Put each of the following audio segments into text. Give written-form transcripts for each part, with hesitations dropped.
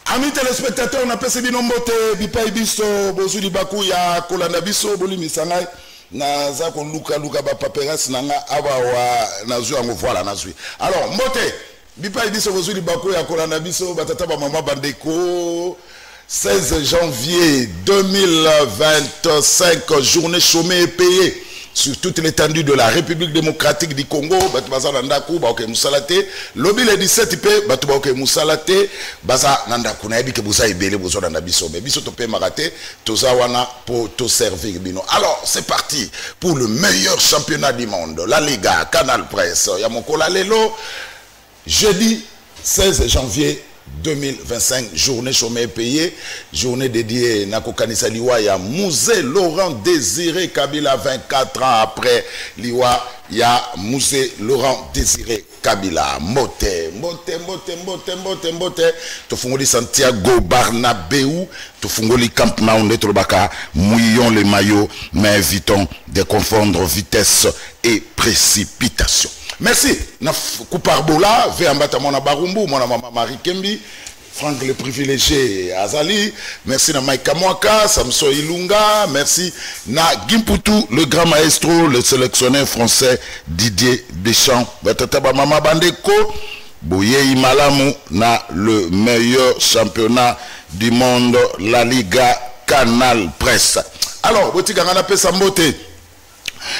Amis téléspectateurs, on appelle ce binombote bipai biso bozuli baku ya kolanda biso boli misangai na zako luka ba paperas nanga abawa nazui yango voilà nazui. Alors mbote bipai biso bozuli baku ya kolanda biso batata ba mama bandeko 16 janvier 2025 journée chômée et payée sur toute l'étendue de la République démocratique du Congo, Batoubaza Nandakou, Baoke Moussalate, lobby le 17 pe, Batoubaoke Moussalate, Baza Nandakou, Naïbi que vous avez belé, vous avez biso, mais biso topé maraté, Tozawana pour te servir bino. Alors, c'est parti pour le meilleur championnat du monde, la Liga, Canal Presse, Yamokola Lelo, jeudi 16 janvier 2025, journée chômée payée, journée dédiée Nakokanisa Liwa, ya Musée Laurent Désiré Kabila, 24 ans après Liwa, ya Musée Laurent Désiré Kabila, Mbote, Tofungoli Santiago Barnabéu, Tofungoli Camp Nou, Netrobaka, mouillons les maillots, mais évitons de confondre vitesse et précipitation. Merci. Na Kouparbola, Véambata Mona Barumbu, Mona Mama Marie Kembi, Franck le privilégié Azali, merci na Maïka Mwaka, Samso Ilunga, merci na Gimputu, le grand maestro, le sélectionneur français Didier Deschamps, Batataba Mama Bandeko, Boye Imalamu, na le meilleur championnat du monde, la Liga Canal Presse. Alors, Botika Nganape Sambote,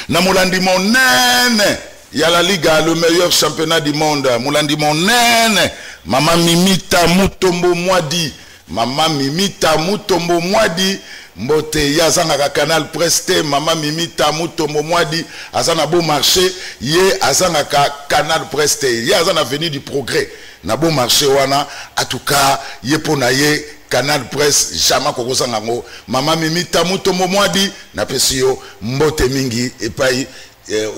na Moulandi Monene, il y a la Liga, le meilleur championnat du monde. Moulandi Monene, Maman Mimita Mutombo Mwadi, Maman Mimita Mutombo Mwadi, Mbote Yazanga Canal Preste, Maman Mimita Mutombo Mwadi, Azana Beau Marché, Ye Azanga Canal Preste, Ye Azana Avenue du Progrès, na Beau Marché Wana, en tout cas, Ye Ponaye, Canal Presse, Jama Kokosangango, Maman Mimita Mutombo Mwadi, Napesio, Mbote Mingi, et Paï.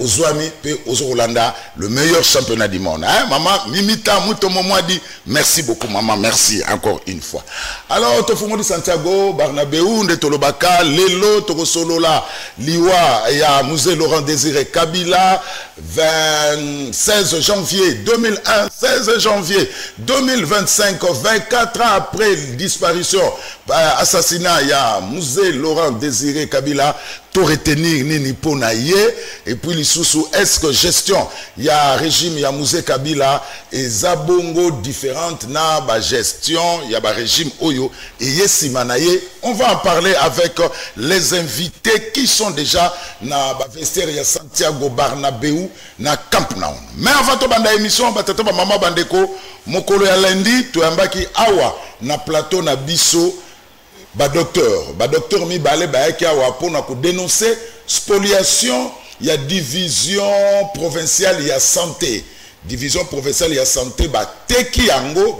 Ozouami et Ozolanda, le meilleur championnat du monde. Hein, maman, Mimita Mutomo Mwadi, merci beaucoup, maman, merci encore une fois. Alors, Tofumodi Santiago, Barnabéu, Ndetolobaka, Lelo, Tokosolola, Liwa, il y a Musée Laurent Désiré Kabila, 16 janvier 2001, 16 janvier 2025, 24 ans après disparition, assassinat, il y a Musée Laurent Désiré Kabila, tout retenir Nini Ponaye, et puis les sous est-ce que gestion, il y a régime, il y a Musée Kabila, et Zabongo différentes, na ba gestion, il y a ba régime Oyo, et Yesimanaye, on va en parler avec les invités qui sont déjà na ba vestiaire, il y a Santiago Barnabéu, na Camp Nou. Mais avant de banda émission, batata ba mama bandeko, mokolo ya lundi, tu ambaki awa, na plateau na biso, docteur Mibale Baeki awa pona ko dénoncer spoliation, il y a division provinciale, il y a santé. Division provinciale, il y a santé, teki yango,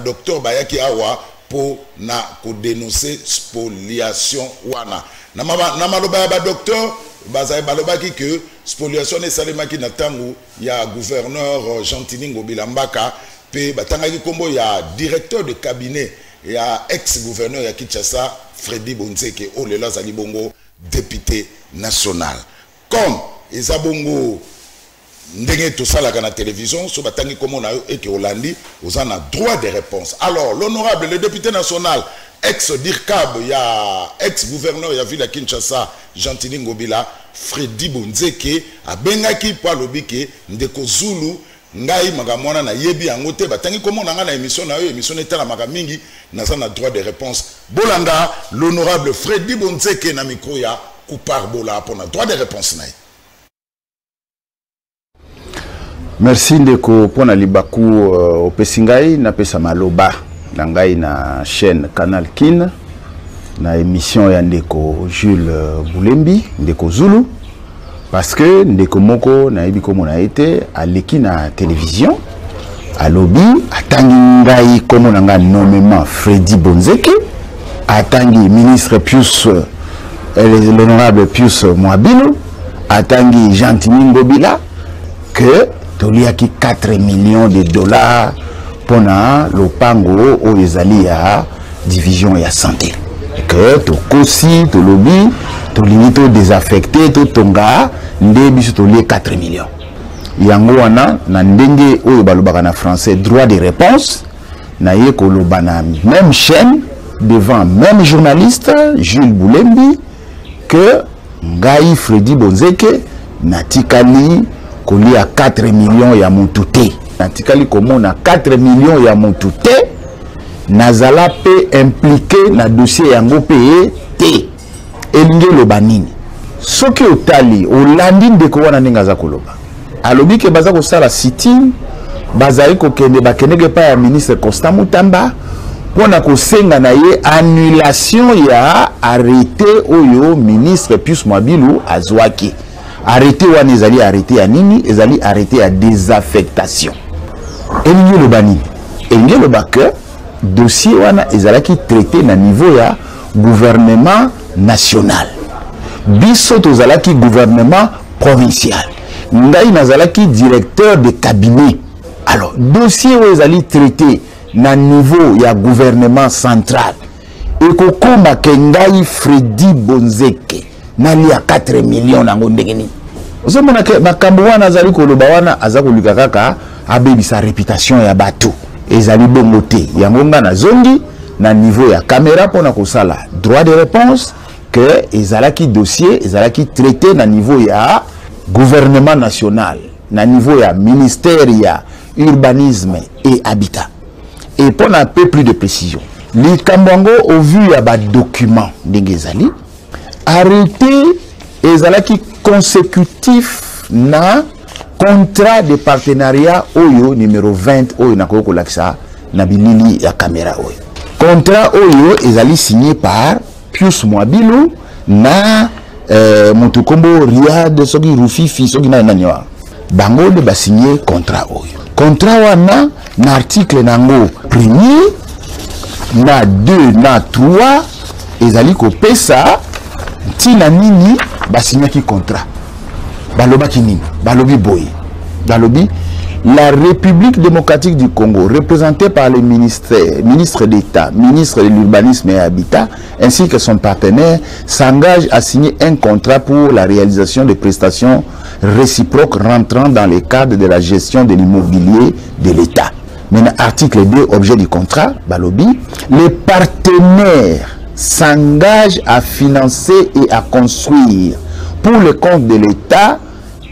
docteur Bayaki awa po na ko dénoncer spoliation wana. Namaloba docteur Bazaye balobaki que spoliation ne salemaki na tango, il y a gouverneur Gentilingo Bilambaka pe batangaki kombo, il y a directeur de cabinet, il y a ex-gouverneur ya Kinshasa, Freddy Bonzeke, Olela Zalibongo, député national. Comme Ezabongo ndenge to sala na télévision, so batangi komo na et que Hollandi, vous en a droit de réponse. Alors, l'honorable, le député national, ex-DIRCAB, il y a ex-gouverneur, il y a vu la Kinshasa, Gentili Ngobila, Freddy Bonzeke, a bengaki pa lobike, ndeko Zulu, ngai magamwana na yebi angote batangi komo na na émission na yo émission etala magamingi na droit de réponse. Bolanda, l'honorable Freddy Bonzeke na micro ya Kouparbola pour na droit de réponse na. Merci ndeko pona libaku opesingai na pesa maloba na ngai na chaîne Canal Kin na émission ya ndeko Jules Boulembi ndeko Zulu parce que ndeko moko na yebi komo na été aleki na télévision alobi atangi ngai komo na nga nommément Freddy Bonzeke atangi ministre Pius l'honorable Pius Mwabilo atangi Jean-Timi Ngobila que toliaki 4 millions de dollars pour le pango au ezali ya division ya santé que to kosi to lobby to limito désaffecté to tonga ndebi to lié 4 millions yango wana na ndenge oyo balobaka na français droit de réponse na ye koloba na même chaîne devant même journaliste Jules Boulembi que ngai Freddy Bonzeke natikali kolia 4 millions ya mututé natikali komona 4 millions ya mututé nazala pe impliqué na dossier yango pe te elinge loba nini soki otali olandi ndeko wana ndenge aza koloba alobi ke baza kosala sitting bazali kokende bakendeke pa ya ministre Constant Mutamba pona kosenga na ye annulation ya arrêté oyo ministre Pius Mwabilu azwaki arrêté wana ezali arrêté ya nini ezali arrêté ya désaffectation elingi loba nini elingi loba que dossier wana ezalaki traité na niveau ya gouvernement national biso tozalaki gouvernement provincial ngai nazalaki directeur de cabinet alors dossier oyo ezali traité na niveau ya gouvernement central ekokoma ke ngai Freddy Bonzeke nali ya 4 millions nango ndenge nini ozomona ke makambo wana azali koloba wana aza kolika kaka abebisa réputation ya bato ezali bongo te yango nga na zongi na niveau ya caméra pona kosala droit de réponse que ezalaki dossier ezalaki traité na niveau ya gouvernement national na niveau ya ministère ya urbanisme et habitat et pour un peu plus de précision les Kambango au vu ya ba document ndenge ezali arrêté ezalaki consécutif na contrat de partenariat oyo numéro 20 oyo na koko lakisa na bilili ya caméra oyo contrat oyo ezali signé par Pius Mwabilo na Mutukombo Riyad soki Rufifi soki na nanywa bango de ba signé contrat oyo contrat wana na article nango premier na 2 na 3 ezali ko pesa tina nini ba signé ki contrat baloba ki nini balobi boy balobi la République démocratique du Congo représentée par le ministre d'État, ministre de l'urbanisme et habitat ainsi que son partenaire s'engage à signer un contrat pour la réalisation des prestations réciproques rentrant dans le cadre de la gestion de l'immobilier de l'État. Maintenant, article 2, objet du contrat, balobi, les partenaires s'engagent à financer et à construire pour le compte de l'État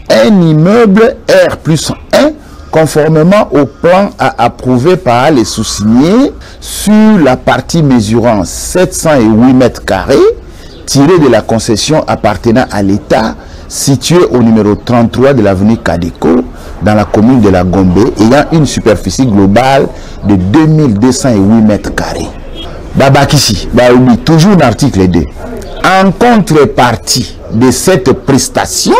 un immeuble R+1 conformément au plan approuvé par les sous-signés sur la partie mesurant 708 mètres carrés tiré de la concession appartenant à l'État située au numéro 33 de l'avenue Kadeko dans la commune de la Gombe ayant une superficie globale de 2208 mètres carrés. Babakisi, Baouli, toujours l'article 2. En contrepartie de cette prestation,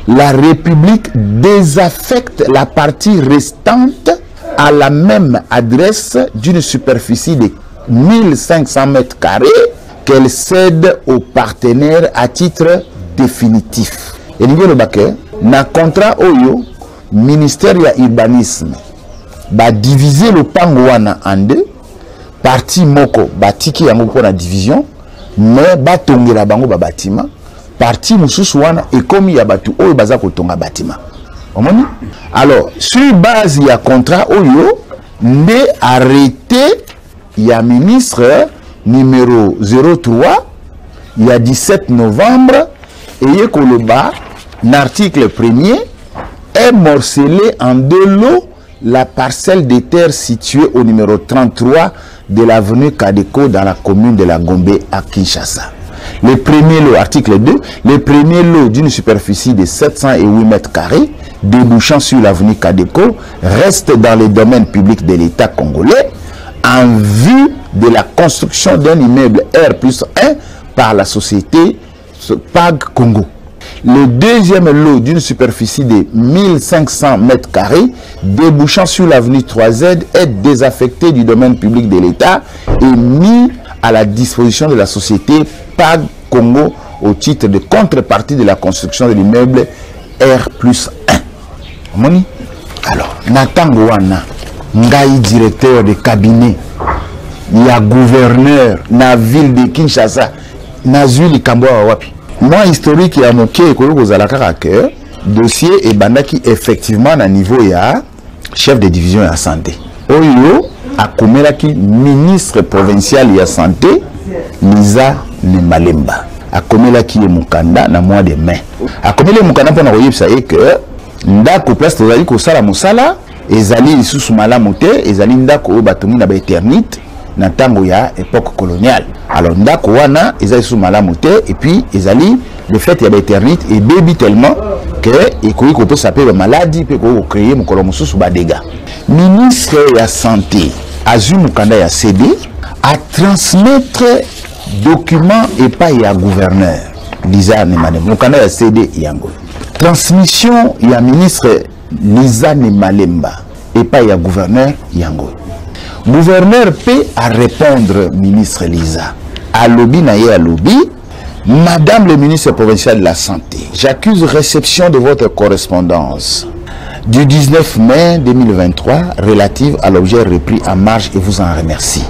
la République désaffecte la partie restante à la même adresse d'une superficie de 1500 mètres carrés qu'elle cède aux partenaires à titre définitif. Et nous avons na contrat oyo ministère ya urbanisme ba diviser le pangwana en deux partie moko batiki yango pour la division mais batongela bango ba bâtiment partie mususu wana ekomi ya batu oyo baza kotonga bâtiment omoni alors sur base ya contrat oyo nde arrêté ya ministre numéro 03 il y a 17 novembre et koloba l'article 1er est morcelé en deux lots la parcelle de terre située au numéro 33 de l'avenue Kadeko dans la commune de la Gombe à Kinshasa. Le premier lot, article 2, le premier lot d'une superficie de 708 mètres carrés débouchant sur l'avenue Kadeko reste dans le domaine public de l'État congolais en vue de la construction d'un immeuble R+1 par la société PAG Congo. Le deuxième lot d'une superficie de 1500 m² débouchant sur l'avenue 3Z est désaffecté du domaine public de l'État et mis à la disposition de la société PAG Congo au titre de contrepartie de la construction de l'immeuble R+1. Moni? Alors, Natango wana, ngai directeur de cabinet, ya gouverneur na ville de Kinshasa, na zuli kambo wapi. Moi historique ya moké ekolo kozala kaka que dossier et bandaki effectivement na niveau ya chef de division ya santé. Oyo akomelaki ministre provincial ya santé Liza Nemalemba. Akomelaki mukanda na mois de mai. Akomele mukanda pona koyebisa que ndako place tozali kosala mosala ezali lisusu malamu te, ezali ndako oyo bato na ba éternité na tango ya époque coloniale. Alors ndako wana ezali sous malamu te et puis ezali le fait ya ba éternité et baby tellement que ekoki ko pesa pe ba maladie pe ko créer mokolo mosusu ba dégâts. Ministre ya santé azui mukanda ya CD à transmettre document et pas ya gouverneur Liza Nemalemba mukanda ya CD yango. Transmission ya ministre Liza Nemalemba et pas ya gouverneur yango. Gouverneur peut à répondre ministre Liza. À lobby na ye à lobby, Madame le ministre provincial de la santé, j'accuse réception de votre correspondance du 19 mai 2023 relative à l'objet repris en marge et vous en remercie.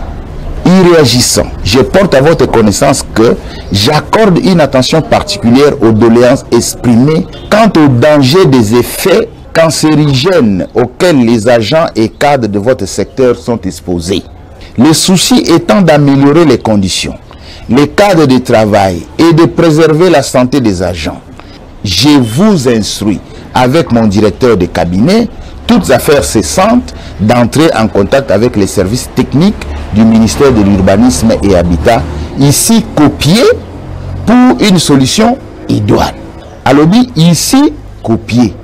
Y réagissant, je porte à votre connaissance que j'accorde une attention particulière aux doléances exprimées quant au danger des effets cancérigènes auxquels les agents et cadres de votre secteur sont exposés. Le souci étant d'améliorer les conditions, les cadres de travail et de préserver la santé des agents. Je vous instruis avec mon directeur de cabinet, toutes affaires cessantes, d'entrer en contact avec les services techniques du ministère de l'Urbanisme et Habitat, ici copié pour une solution idoine. Alors ici copié.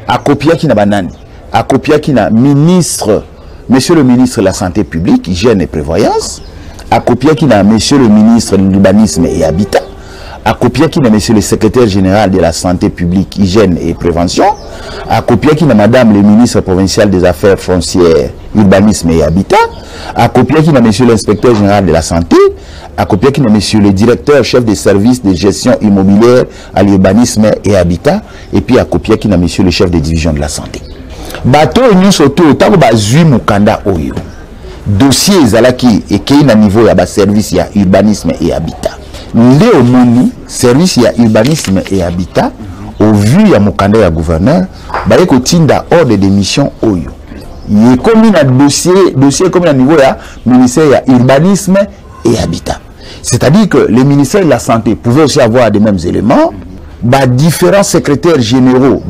A copier qui n'a banani, a copier qui n'a ministre, monsieur le ministre de la santé publique, hygiène et prévoyance, a copier qui n'a monsieur le ministre de l'urbanisme et habitat, a copier qui n'a monsieur le secrétaire général de la santé publique, hygiène et prévention, a copier qui n'a madame le ministre provincial des affaires foncières, urbanisme et habitat, a copier qui n'a monsieur l'inspecteur général de la santé, à copier qui est monsieur le directeur chef des services de gestion immobilière à l'urbanisme et habitat, et puis à copier qui est monsieur le chef de division de la santé. Bateau nous surtout tant que zui mukanda oyo dossier ezalaki et qui est à niveau ya ba service ya urbanisme et habitat. Léo moni service ya urbanisme et habitat au vu ya mukanda ya gouverneur ba eko tinda ordre de mission oyo. Il est comme un dossier comme à niveau ya ministère ya urbanisme et habitat. C'est-à-dire que le ministère de la Santé pouvait aussi avoir des mêmes éléments, différents secrétaires généraux,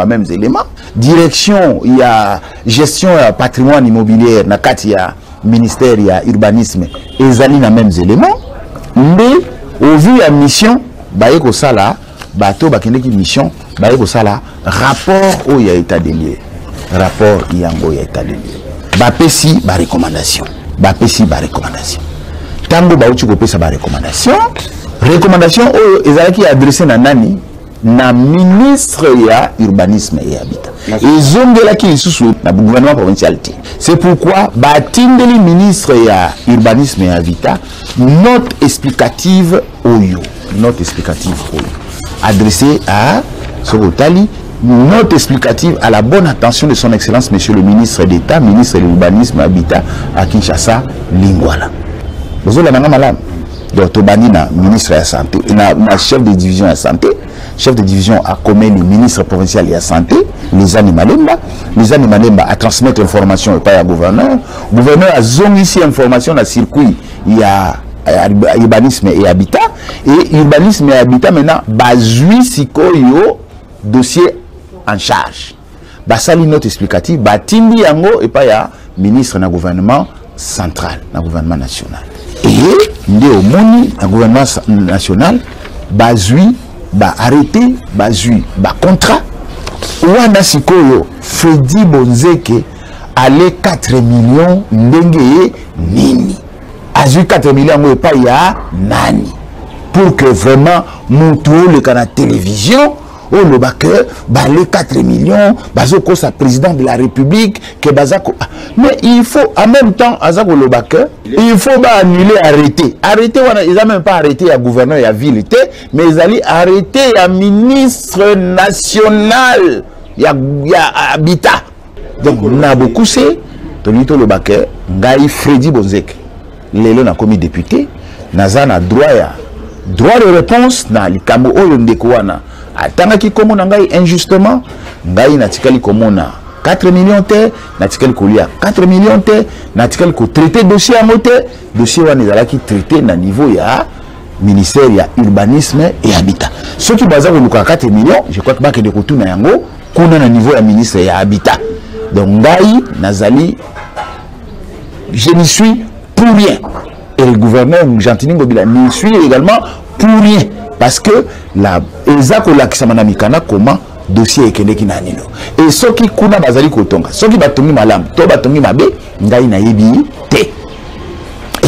mêmes éléments. Direction, il y a gestion patrimoine immobilier, il y a ministère, il y a urbanisme, et ils ont les mêmes éléments. Mais au vu de la mission, il y a mission, rapport où il y a état des lieux. Rapport il y a état des lieux. Recommandation. Recommandation. Tango bauchi kopesa ba recommandation oyo ezalaki adressé na nani na ministre ya urbanisme et habitat ezongelaki lisusu na gouvernement provincial. C'est pourquoi batindeli ministre ya urbanisme et habitat note explicative oyo adressée à Sorotali, note explicative à la bonne attention de son excellence monsieur le ministre d'État, ministre de l'urbanisme et habitat à Kinshasa, Lingwala. Vous avez la malam. Donc, Tobanina, ministre de la santé, na chef de division de la santé, chef de division a commis le ministre provincial de la santé, Liza Nemalemba. Liza Nemalemba a transmettre l'information et pas à gouverneur. Gouverneur a zongi ici information dans le circuit, il y a urbanisme et habitat. Et urbanisme et habitat maintenant, bazui sikoyo dossier en charge. Basali note explicative, batindi yango et pas ya ministre na gouvernement central, na gouvernement national. Et ndé au moni na gouvernement national bazui ba arrêté bazui ba contrat wana sikoyo Fredy Bonzeke allait 4 millions ndenge nini azui 4 millions ngo pas ya nani pour que vraiment montou le canal télévision au lobake balé 4 millions bazoko sa président de la République que bazako mais il faut en même temps azako lobake il faut ba annuler arrêter wana ils a même pas arrêté ya gouverneur ya ville mais ils allaient arrêter ya ministre national ya habitat donc na beaucoup c'est tolito lobake ngai Fredy Bonzeke lelo na commis député nazana droit de réponse na likambo oyo ndeko wana atangaki komona ngai injustement ngai natikali komona 4 millions te natikali kolia 4 millions te natikali ko traiter dossier en moté dossier wana ezalaki traité na niveau ya ministère ya urbanisme et habitat ceux qui baza ko luka 4 millions je crois que ba ke de kotuna yango kuna na niveau ya ministre ya habitat donc ngai nazali je n'y suis pour rien et le gouverneur Gentini Ngobila n'y suis également pour rien parce que la ezako la kisamana mikana comment dossier ekendeki na nino et ceux qui kuna bazali kotonga ceux qui batongi malam to batongi mabe ngai na yebi te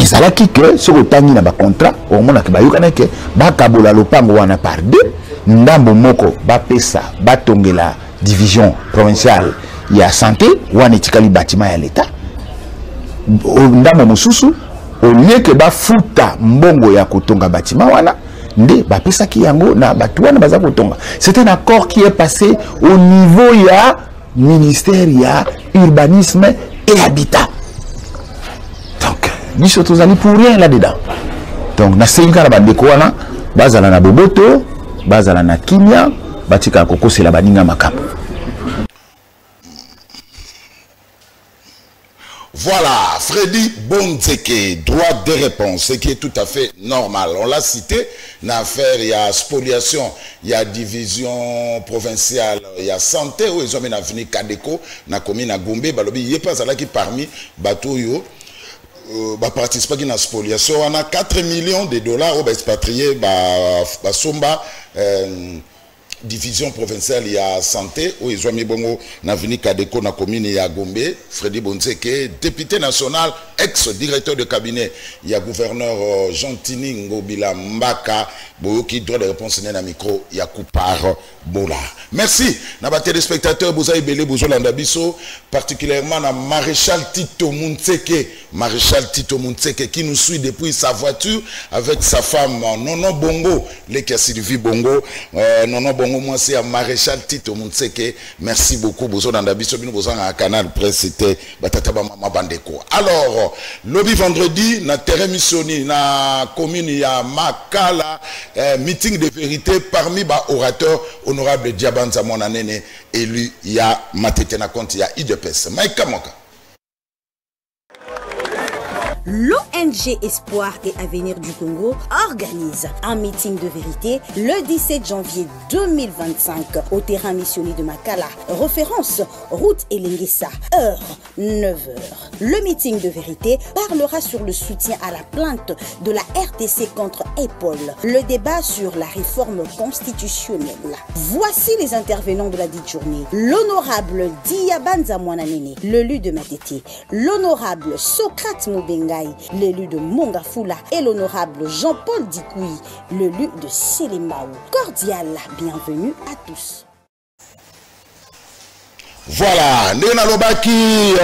ezalaki que ce kotangi na ba contrat au mona ke bayokana ke bakabola lopango wana par deux ndambo moko bapesa batongela division provinciale ya santé wana etikali bâtiment ya l'état ndambo mosusu au lieu que bafuta mbongo ya kotonga bâtiment wana nde bapesa ki yango na batu wana baza kotonga. C'est un accord qui est passé au niveau ya ministère ya urbanisme et habitat. Donc nous sommes allés pour rien là-dedans. Donc na senga na bandeko wana bazala na boboto bazala na kimia batika kokosela baninga makapo. Voilà, Fredy Bonzeke, droit de réponse, ce qui est tout à fait normal. On l'a cité, dans l'affaire, il y a spoliation, il y a division provinciale, il y a santé, où ils ont mis dans l'avenir Kadeko, dans la commune à Gombe, il n'y a pas ça là qui parmi Batoyo, participe à la spoliation. On a 4 millions de dollars au expatriés, Somba, division provinciale ya santé où ils ont mis bongo na vini Kadeko na commune ya Gombe. Fredy Bonzeke, député national, ex-directeur de cabinet ya gouverneur Gentini Ngobila Mbaka qui droit de réponse na micro ya Koupar Bola. Merci na ba téléspectateurs boza ibele bozo landa biso particulièrement na maréchal Tito Muntseke qui nous suit depuis sa voiture avec sa femme Nono Bongo les qui a Sylvie Bongo Nono Bongo moi c'est à maréchal Tito Muntseke. Merci beaucoup bozo landa biso bino boza na canal presse c'était batata ba mama bandeko. Alors lobby vendredi na terrain missioni na commune ya Makala meeting de vérité parmi ba orateurs honorable Diabanza Monanene élu ya Matete na compte ya IDPS. Mike Kamoka. L'ONG Espoir et Avenir du Congo organise un meeting de vérité le 17 janvier 2025 au terrain missionné de Makala. Référence route Elengissa, heure 9h. Le meeting de vérité parlera sur le soutien à la plainte de la RDC contre EPOL, le débat sur la réforme constitutionnelle. Voici les intervenants de la dite journée. L'honorable Diabanza Mwananene, l'élu de Matete, l'honorable Socrate Mobenga, l'élu de Mongafula et l'honorable Jean-Paul Dikoui, l'élu de Sélémaou. Cordial bienvenue à tous. Voilà, Néna Lobaki,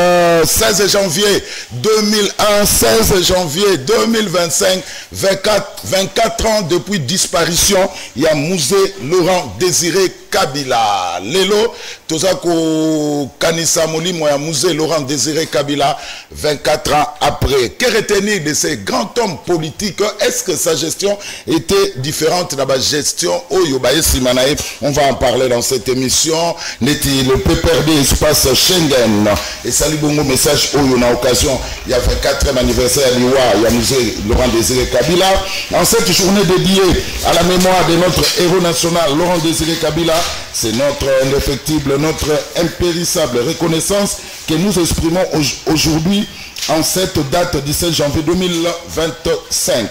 16 janvier 2001, 16 janvier 2025, 24 ans depuis disparition, il y a musée Laurent Désiré Kabila. Lelo, Tozako Kanisa Molimo, il y a musée Laurent Désiré Kabila, 24 ans après. Que retenir de ces grands hommes politiques? Est-ce que sa gestion était différente de la gestion Oyobaye Simanae? On va en parler dans cette émission. N'est-il le PPRD espace Schengen? Et salut bongo message Oyo na occasion. Il y a 24e anniversaire à l'IWA, il y a musée Laurent Désiré Kabila. En cette journée dédiée à la mémoire de notre héros national Laurent Désiré Kabila, c'est notre indéfectible, notre impérissable reconnaissance que nous exprimons aujourd'hui en cette date 17 janvier 2025.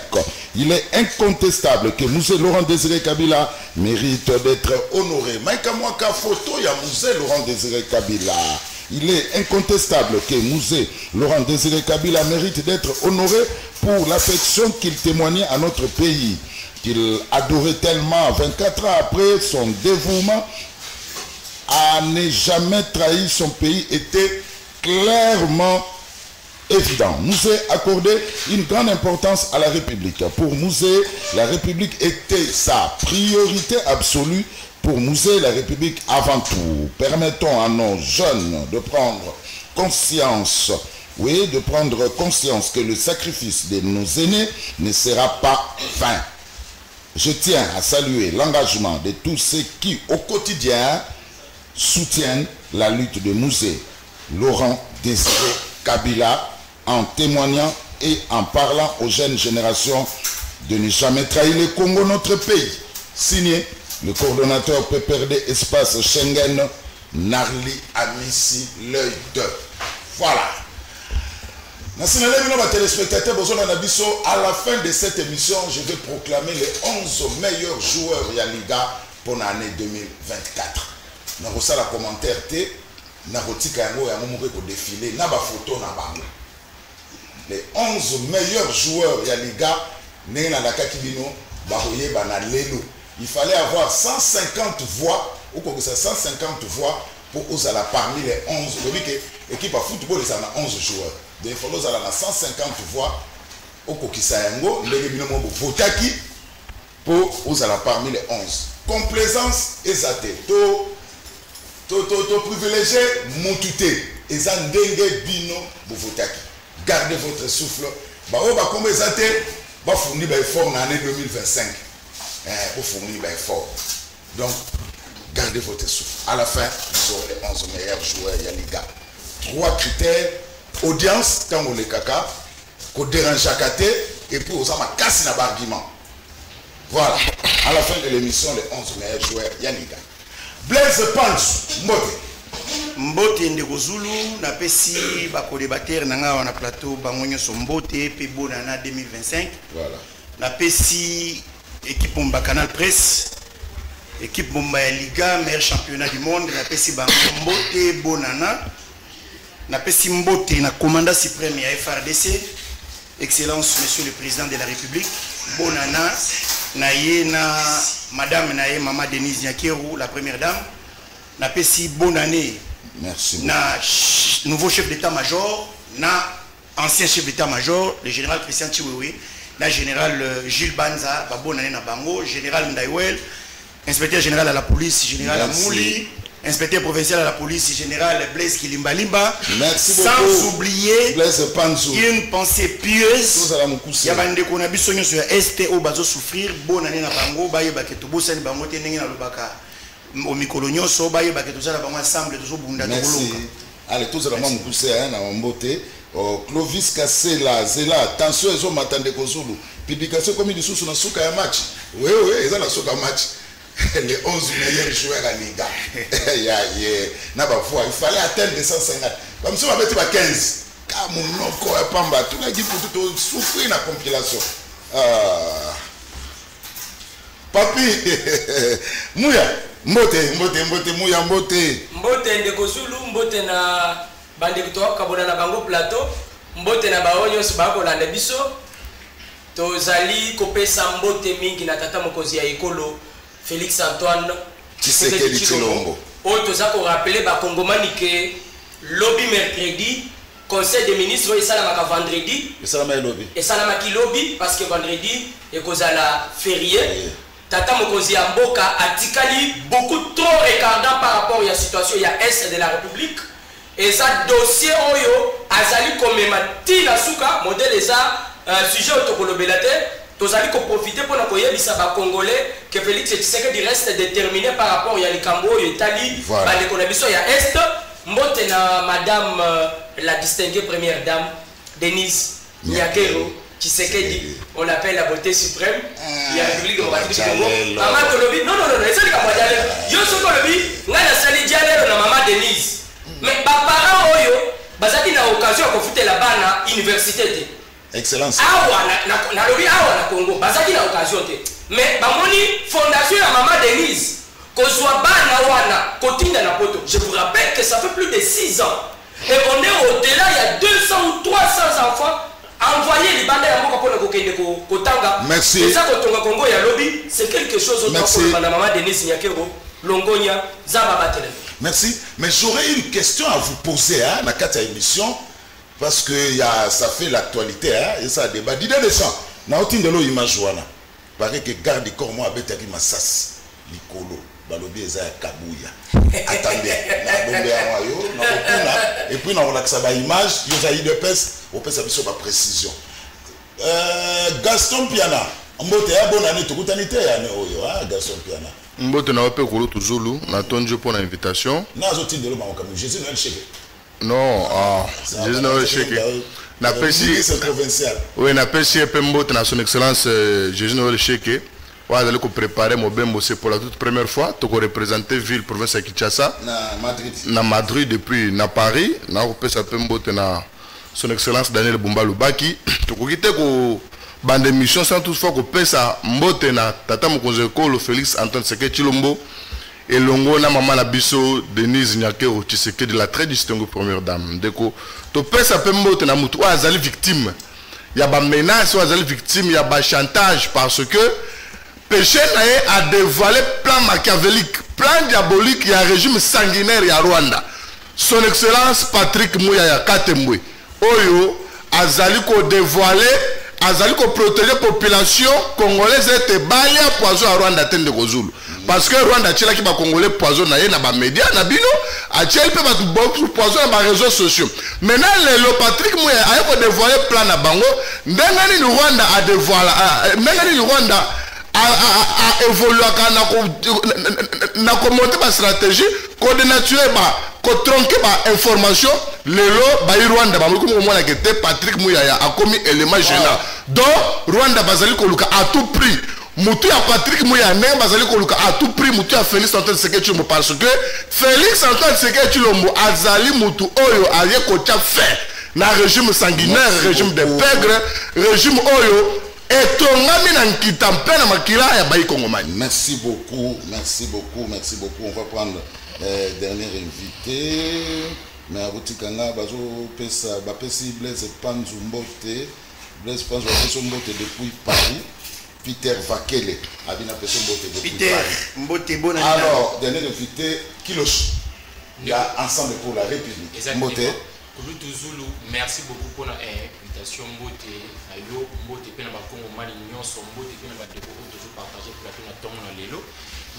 il est incontestable que Mouzé Laurent Désiré Kabila mérite d'être honoré. Maïkamwaka photo ya Mouzé Laurent Désiré Kabila. Il est incontestable que Mouzé Laurent Désiré Kabila mérite d'être honoré pour l'affection qu'il témoignait à notre pays, qu'il adorait tellement 24 ans après son dévouement à ne jamais trahir son pays était clairement évident. Mouzé accordait une grande importance à la République. Pour Mouzé, la République était sa priorité absolue. Pour Mouzé, la République avant tout. Permettons à nos jeunes de prendre conscience, oui, de prendre conscience que le sacrifice de nos aînés ne sera pas vain. Je tiens à saluer l'engagement de tous ceux qui, au quotidien, soutiennent la lutte de Mouzé Laurent Désiré Kabila en témoignant et en parlant aux jeunes générations de ne jamais trahir le Congo, notre pays. Signé le coordonnateur PPRD Espace Schengen, Narli Amissi, l'œil de. Voilà. Téléspectateurs, à la fin de cette émission, je vais proclamer les 11 meilleurs joueurs Yaliga pour l'année 2024. Dans la commentaire, défilé, photo les 11 meilleurs joueurs Yaliga, il fallait avoir 150 voix, ou comme ça 150 voix pour Ozala parmi les 11. L'équipe à football, il y a 11 joueurs. Donc il faut Ozala 150 voix au Kokisayango, votaki pour Ozala parmi les 11. Complaisance exatée. To privilégié, motuté. Ezandenge bino votaki. Gardez votre souffle. Comme exaté, va fournir un effort en l'année 2025. Pour fournir un effort. Donc, gardez votre souffle. À la fin, vous aurez les 11 meilleurs joueurs Yaliga. 3 critères. Audience, quand on les caca, qu'on dérange à côté, et puis on s'en casse un argument. Voilà. À la fin de l'émission, les 11 meilleurs joueurs Yaliga. Blaise Panch, Mbote. Mbote Ndeko Zulu, na pesi bako débatteur nanga na plateau bangonyo so Mbote pe bonana 2025. Voilà. Na pesi équipe Bomba Canal Presse, équipe Bomba Liga, meilleur championnat du monde, na pesi bango Mbote bonana. Na pesi Mbote na commandant suprême ya FRDC, excellence monsieur le président de la République, bonana na ye na madame na ye maman Denise Nyakeru, la première dame. Na pesi bonne année. Merci. Na nouveau chef d'état-major, na ancien chef d'état-major, le général Christian Chiwewe, na général Jules Banza, ba bonne année na bango, général Ndaiwel, inspecteur général à la police, général Amouli, inspecteur provincial à la police, général Blaise Kilimbalimba. Merci sans beaucoup. Oublier Blaise Panzou. une pensée pieuse. Ya bande ko na biso nyo sur ST au bazo souffrir, bonne année na bango, ba yeba ke to bosani bango te ndenge na lobaka. Au Mikolonio, so baye ba ke to zala bango ensemble to bunda to Merci. Allez, tous les gens moussé hein na Mbote. Clovis Kassela, Zela, attention ils ont m'attendé Kozulu. Publication comme il sous na souka ya match. Oui, ils ont la souka match. Les 11 meilleurs joueurs à Liga. Na ba foi, il fallait atteindre 250. Comme si on avait 15. Car mon noko et pamba, tout la dit pour tout souffrir la compilation. Papi, Mouya, Mbote, Mouya, Mbote. Mbote Ndeko Zulu, Mbote na bande kutoka kabona na bango plateau, Mbote na baonyo sibako na biso. Tozali kopesa Mbote mingi na tata mokozi ya ekolo Félix Antoine Tshisekedi Tshilombo. Oto zako rappeler ba Kongomani ke lobby mercredi, conseil des ministres et ça la vendredi. Et ça la lobby. Et ça la lobby parce que vendredi et kozala férié. Tata mokozi ya mboka atikali beaucoup trop regardant par rapport à la situation il y a est de la République et ça dossier oyo azali komemati la suka modèle ça sujet autocolobelate tozali ko profiter pour na koyebisa ba congolais que Félix Tshisekedi reste déterminé par rapport à likambo oyo etali ba le konabiso ya est Mbote na madame la distinguée première dame Denise Nyakeru Tshisekedi, on l'appelle la beauté suprême. Il y a la République démocratique du Congo. Maman Tolobi, non, c'est le cas de yo soko lobi, ngana sali dialelo na maman Denise. Mais ba parents oyo, bazaki na occasion ko futer la bana université. Excellence. Awa na lobi awa na Congo bazaki na occasion te mais bamoni fondation ya Maman Denise kozwa bana wana kotinda na poto. Je vous rappelle que ça fait plus de 6 ans et on est au-delà, il y a 200 ou 300 enfants envoyés les bandes à Mboka pour kokende kotanga. Merci. Et ça kotonga Congo ya lobi c'est quelque chose autre pour Maman Denise Nyakero Longonia Zaba Batele. Merci, mais j'aurais une question à vous poser hein, dans cette émission parce que ça fait l'actualité hein, et ça débat. Didier Deschamps, na otin de l'eau image wana. Paraît que garde du corps moi abetaki masas likolo balobi eza kabuya. Attendez, na bombe ya wayo na okuna et puis na relaxa ba image, yo za idepes, au pesa biso ba précision. Gaston Piana, mbote ya bonne année tukutanite ya ne oyo hein, Gaston Piana. Mbote na wape kolo tuzulu na tonje pour l'invitation. Na zo tin de l'eau ma okamu Jésus Noël Cheke. Non, Jésus Noël Cheke. Na pesi c'est provincial. Oui, na pesi pembote na son excellence Jésus Noël Cheke. Ouais, d'aller préparer mon bembo c'est pour la toute première fois tu représenter ville province de Kinshasa na Madrid depuis na Paris na pesa pembote na son excellence Daniel Bumba Lubaki tu kokite ko bande émission sans toutefois ko pesa mbote na tata mokonzi ekolo Félix Antoine Tshisekedi Tshilombo et longo na maman na biso Denise Nyakero Tshisekedi de la très distinguée première dame ndeko to pesa pembote na mutu azali victime ya ba menace ou azali victime ya ba chantage parce que péché a dévoilé plan machiavélique, plan diabolique, il y a un régime sanguinaire à Rwanda. Son excellence Patrick Mouyaya Katembwe, Oyo, Azali ko dévoilé, Azali ko protéger la population congolaise et balia poison à Rwanda tende Kozulu. Parce que Rwanda tchela ki ba congolais poison na ye na ba média na bino, a tchela pe ba poison na ba réseaux sociaux. Maintenant le Patrick Mouyaya a ko dévoilé plan na bango, ndengani Rwanda a dévoilé, ndengani Rwanda a évolué na monter ma stratégie ko dénaturer ko tronquer information lelo ba Rwanda ba ko mo na kete Patrick Mouyaya a commis élément gênant donc Rwanda bazali ko luka à tout prix mutu ya Patrick Mouyaya ne bazali ko luka à tout prix mutu ya Félix Antoine Tshisekedi Tshilombo parce que Félix Antoine Tshisekedi Tshilombo azali mutu oyo aye ko tia fait na régime sanguinaire régime de pègre régime oyo. Merci beaucoup, merci beaucoup, merci beaucoup. On va prendre dernier invité. Mais à Boutikanga, Bapesi Blaise Panzumbote, Blaise Panzumbote depuis Paris. Peter Vakele, Abina Pesombote depuis Paris. Alors, dernier invité, Kilosh. Il y a Ensemble pour la République. Exactement. Zulu, merci beaucoup pour l'invitation. Mbote, Ayo, Mbote, Pena Bakongo, Malignon, Mbote, Pena Badeko, toujours partagé pour la tournée dans l'élo.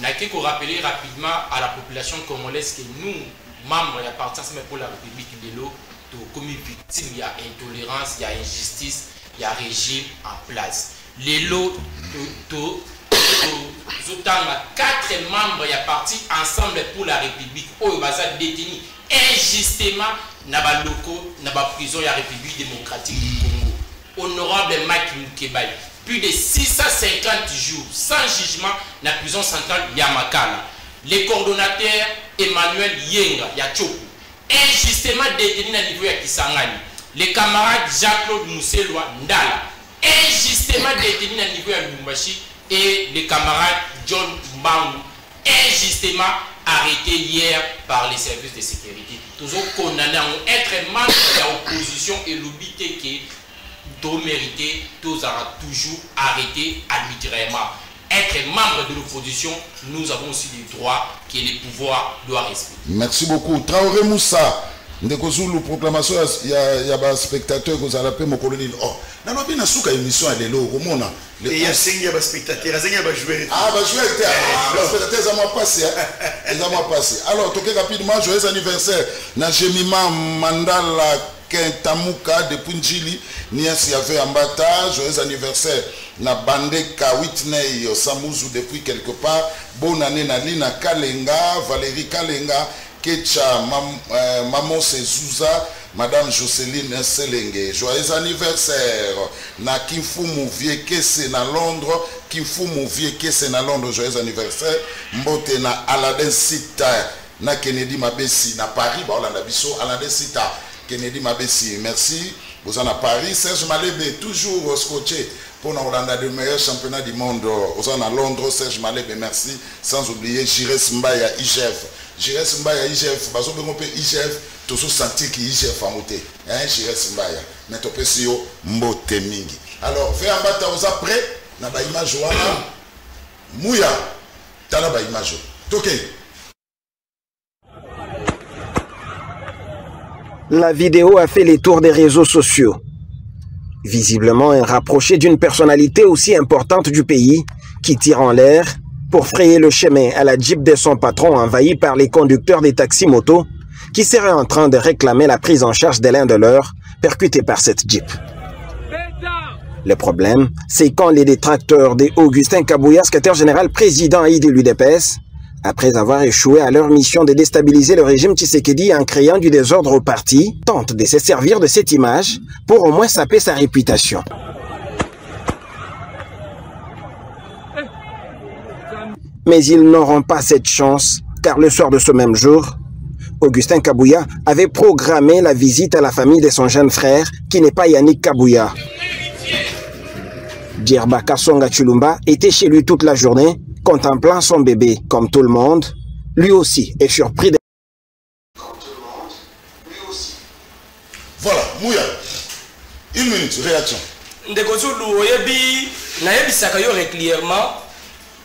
N'a qu'à rappeler rapidement à la population congolaise que nous, membres, et participants pour la République de l'élo, comme victime, il y a intolérance, il y a injustice, il y a régime en place. L'élo, Zotanga, 4 membres, il y a parti ensemble pour la République, où ils sont détenus injustement dans les locaux, dans la prison de la République démocratique du Congo. Honorable Mike Mukebay, plus de 650 jours sans jugement dans la prison centrale Yamakala. Les coordonnateurs Emmanuel Yenga Yachoku, injustement détenus dans le niveau de Kisangani. Les camarades Jean-Claude Mousselwa Ndala, injustement détenus dans le niveau de Lumbashi. Et les camarades John Mbangou, injustement arrêtés hier par les services de sécurité. Toujours condamnés à être membres de l'opposition et l'obité qui doit mériter, tous aura toujours arrêté arbitrairement. Être membre de l'opposition, nous avons aussi des droits que les pouvoirs doivent respecter. Merci beaucoup. Traoré Moussa. Ndeko Zulu proclamation ya ba spectateur ko za la pe mo colonel oh na no bina suka émission à lelo komona le ya singa ba spectateur azenga ba joueur ba joueur ba spectateur za moi passé alors toke rapidement joyeux anniversaire na Jemima Mandala Kentamuka de Punjili Niasi avait Ambata joyeux anniversaire na Bandeka Whitney Samuzu depuis quelque part bonne année na Lina Kalenga Valérie Kalenga Kecha Maman Sezouza, Madame Jocelyne Selenge. Joyeux anniversaire. Na Kimfumu Viekese na Londres. Kimfumu Viekese na Londres. Joyeux anniversaire. Mbote na Aladdin Sita. Na Kennedy Mabesi na Paris. Ba Olanda Biso. Aladdin Sita. Kennedy Mabesi. Merci. Vous en à Paris, Serge Malebe toujours scotché pour nous rendre le meilleur championnat du monde. Vous en à Londres, Serge Malebe, merci. Sans oublier Jires Mbaya IGF. Jires Mbaya IGF, parce que peut IGF, tout ce senti qui IGF a monté. Hein, Jires Mbaya. Mais tu peux si mbote mingi. Alors, fais un bâtard aux après, na ba image wana, mouya, tala ba image. Toké. La vidéo a fait les tours des réseaux sociaux. Visiblement un rapproché d'une personnalité aussi importante du pays qui tire en l'air pour frayer le chemin à la Jeep de son patron envahi par les conducteurs des taxis motos qui seraient en train de réclamer la prise en charge de l'un de leurs percutés par cette Jeep. Le problème, c'est quand les détracteurs d'Augustin Kabouya, secrétaire général président de l'UDPS, après avoir échoué à leur mission de déstabiliser le régime Tshisekedi en créant du désordre au parti, tentent de se servir de cette image pour au moins saper sa réputation. Mais ils n'auront pas cette chance, car le soir de ce même jour, Augustin Kabouya avait programmé la visite à la famille de son jeune frère, qui n'est pas Yannick Kabouya. Djerba Kasonga Chulumba était chez lui toute la journée, contemplant son bébé, comme tout le monde. Lui aussi est surpris de... Voilà, Mouya. Une minute, réaction. Ndekozulu oyebi na yebisaka yo régulièrement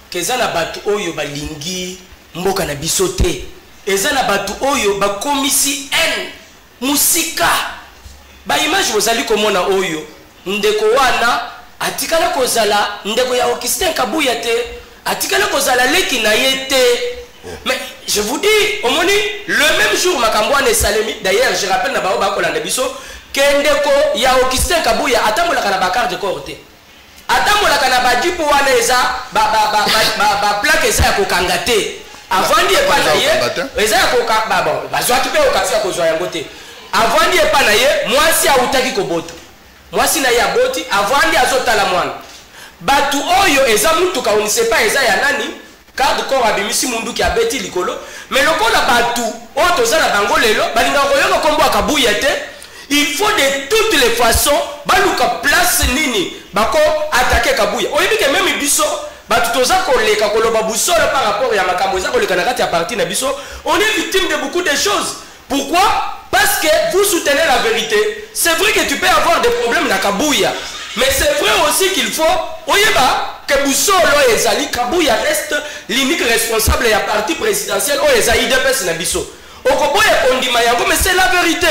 que za na batu oyo balingi mboka na biso te. Eza na batu oyo bakomisi en musika. Ba image bozali komona oyo ndeko wana atikala kozala ndeko ya Augustin Kabouya te. Atikala kozala leki na yete. Mais je vous dis, au moni, le même jour Makambouane Salemi, d'ailleurs je rappelle na bao bako landa biso kendeko ya Augustin Kabouya atambola kana bakar de corte. Atambola kana badipo wana eza ba plaque eza ya kokanga te. Avant die pa na ye, eza ya koka ba bon, bazwa tupe okasi ya kozwa yango te. Avant die pa na ye, mwasi autaki kobota. Mwasi na ya boti avant die azotala mwana. Batu oyo eza mutuka on ne sait pas eza ya nani car de corps abimisi mundu ki abeti likolo mais lokola batu oyo tozala bango lelo balinga koyoka kombo Kabouya te il faut de toutes les façons baluka place nini bako attaquer Kabouya oyebi ke même biso batu toza koleka koloba busolo par rapport ya makambo eza koleka na kati ya parti na biso on est victime de beaucoup de choses. Pourquoi? Parce que vous soutenez la vérité. C'est vrai que tu peux avoir des problèmes na Kabouya. Mais c'est vrai aussi qu'il faut, oyeba, que Boussolo ezali, Kabouya reste l'unique responsable de la partie présidentielle, ou ezali DPS na biso. Okoboya kondima yango, mais c'est la vérité.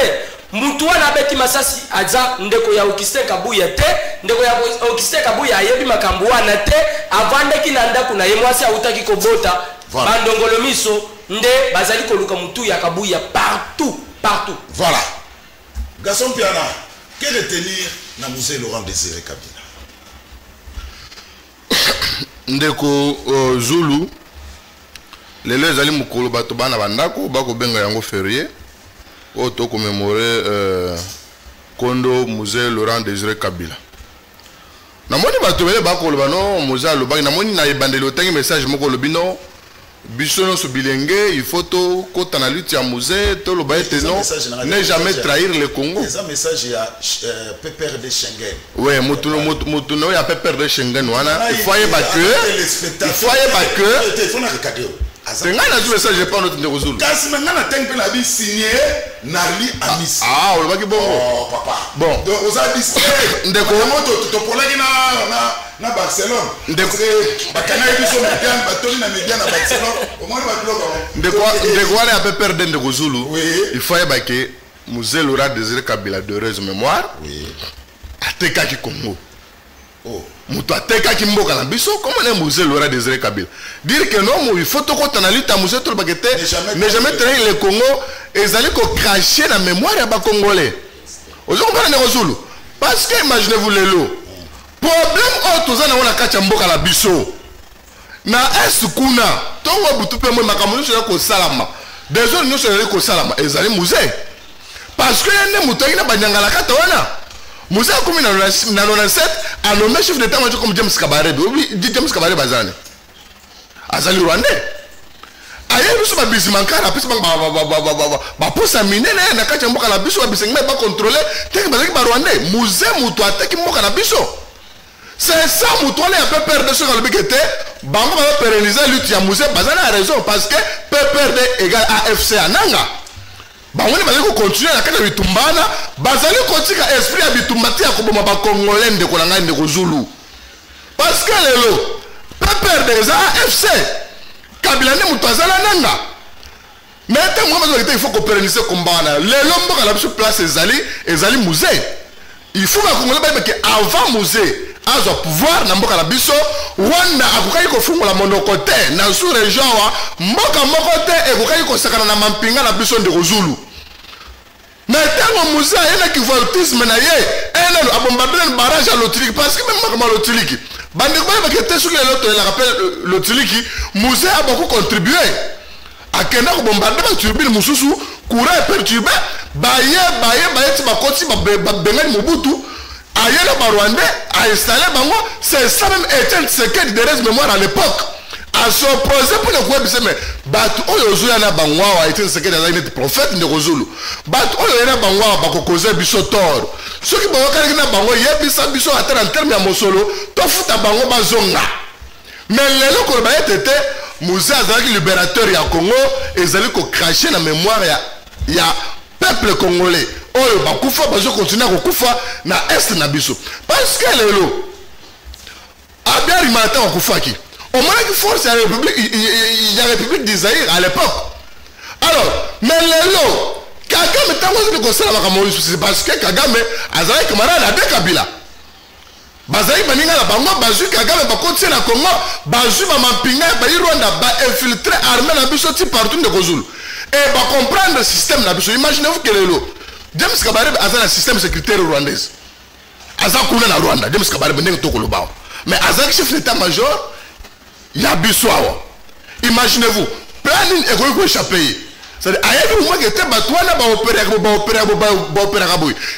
Moutoua na beti masasi aza ndeko ya Augustin Kabouya te, ndeko ya Augustin Kabouya ayebi makambo wana te, avande ki na ndaku na ye mwasi autaki kobota, bandongolo miso, nde bazali koluka mutu ya Kabouya partout, partout. Voilà. Gaston Piana, quel est tenir na musée Laurent Désiré Kabila? Ndeko Zulu lelo ezali mukolo bato bana bandako bako benga yango férié oto commémorer kondo musée Laurent Désiré Kabila. Namoni bato bele bako lobano musée alobaki namoni na ebandeli otangi message moko lobino biso no bilenge il faut to kota na lutte ya musée to loba ete non ne jamais trahir le Congo. C'est un message ya PPR de Schengen. Ouais, mutu no ya PPR de Schengen wana il faut y ba que il faut na regarder. Tenga na tout message pas notre ndeko Zulu. Kasi maintenant na tempe na bi signé Narli Amis. Ah, on va ki bongo. Oh papa. Bon. Donc aux habits ndeko moto to polaki na Barcelone. Ndeko bakana biso médiane batoni na médiane na Barcelone. Au moins ba bloc. Ndeko wala a peur de ndeko Zulu. Il faut y ba que musée Laurent Désiré Kabila de heureuse mémoire. Oui. Ateka ki Congo. Oh. Mutu ateka ki mboka na biso comment est musée Laurent Désiré Kabila dire que non il faut to ko tanali ta musée to bakete ne jamais trahir le Congo ezali ko cracher la mémoire ya ba congolais ozo comprendre ne Zulu parce que imaginez-vous lelo problème auto za na wana kacha mboka la biso na esukuna tongo butu pe mo makambo so ko salama des zones no so ko salama ezali musée parce que ne mutu ina banyangala kata wana musée comme na 97 a nommé chef d'état major comme James Kabarebe. Oui, James Kabarebe bazane. Azali Rwandais. aye biso ba bizimankara pesi ba posa minene na kati mboka na biso ba bisenga ba contrôler teke bazaki ba rwandais musée muto ateki mboka na biso. C'est ça mutuale ya PPRD sur le bikete bango ba pérenniser lutte ya musée bazana a raison parce que PPRD égale AFC ananga. Bango ni bazali ko continuer na kati bitumbana bazali kotika esprit ya bitumbati ya koboma ba congolais ndeko na ngai ndeko Zulu. Parce que lelo PPRD za AFC Kabila ne mutu azala nanga. Mais tant moi il faut qu'on pérenniser combat lelo mboka la biso place ezali musée. Il faut que Congolais ba que avant musée azo pouvoir na mboka la biso Rwanda akukaki ko fungola monokote na sous région wa mboka mokote ekukaki ko sakana na mampinga na biso ndeko Zulu. Mais tant musée ena ki voltisme na ye ena abombarder le barrage à l'Otiliki parce que même comme l'Otiliki bandeko ba que te sur le rappel l'Otiliki musée a beaucoup contribué à kenda ko bombarder ba turbine mususu courant perturbé baye ti ba koti ba bengani Mobutu ayela ba Rwandais a installé bango c'est ça même Etienne Tshisekedi de reste mémoire à l'époque à s'opposer pour le quoi bise mais batu oyo zuya na bangwa wa Etienne Tshisekedi azali net prophète ndeko Zulu batu oyo na bangwa ba ko causer biso tort ceux qui bango kali na bango yebisa biso atteindre en terme ya mosolo to futa bango bazonga mais lelo ko ba etete musée azali libérateur ya Congo ezali ko cracher na mémoire ya peuple congolais oyo bakufa bazo continuer ko kufa na est na biso parce que lelo abia rimata ko kufaki au moins qui force la République d'Isaïr à l'époque. Alors, mais lelo Kagame tango ko sala makambo c'est parce que Kagame azali camarade na de Kabila. Bazali baninga la bango bazu Kagame ba continuer na Congo bazu ba mampinga ba Rwanda ba infiltrer armée na biso ti partout de Kozulu. Et ba comprendre le système na biso. Imaginez-vous que lelo James Kabarebe azali un système sécuritaire rwandais. Azali kuna na Rwanda James Kabarebe ndenge to koloba. Mais azali chef d'état-major ya biswawa. Imaginez-vous, planning égoïque échappé. C'est-à-dire, aïe, moi qui était batouana,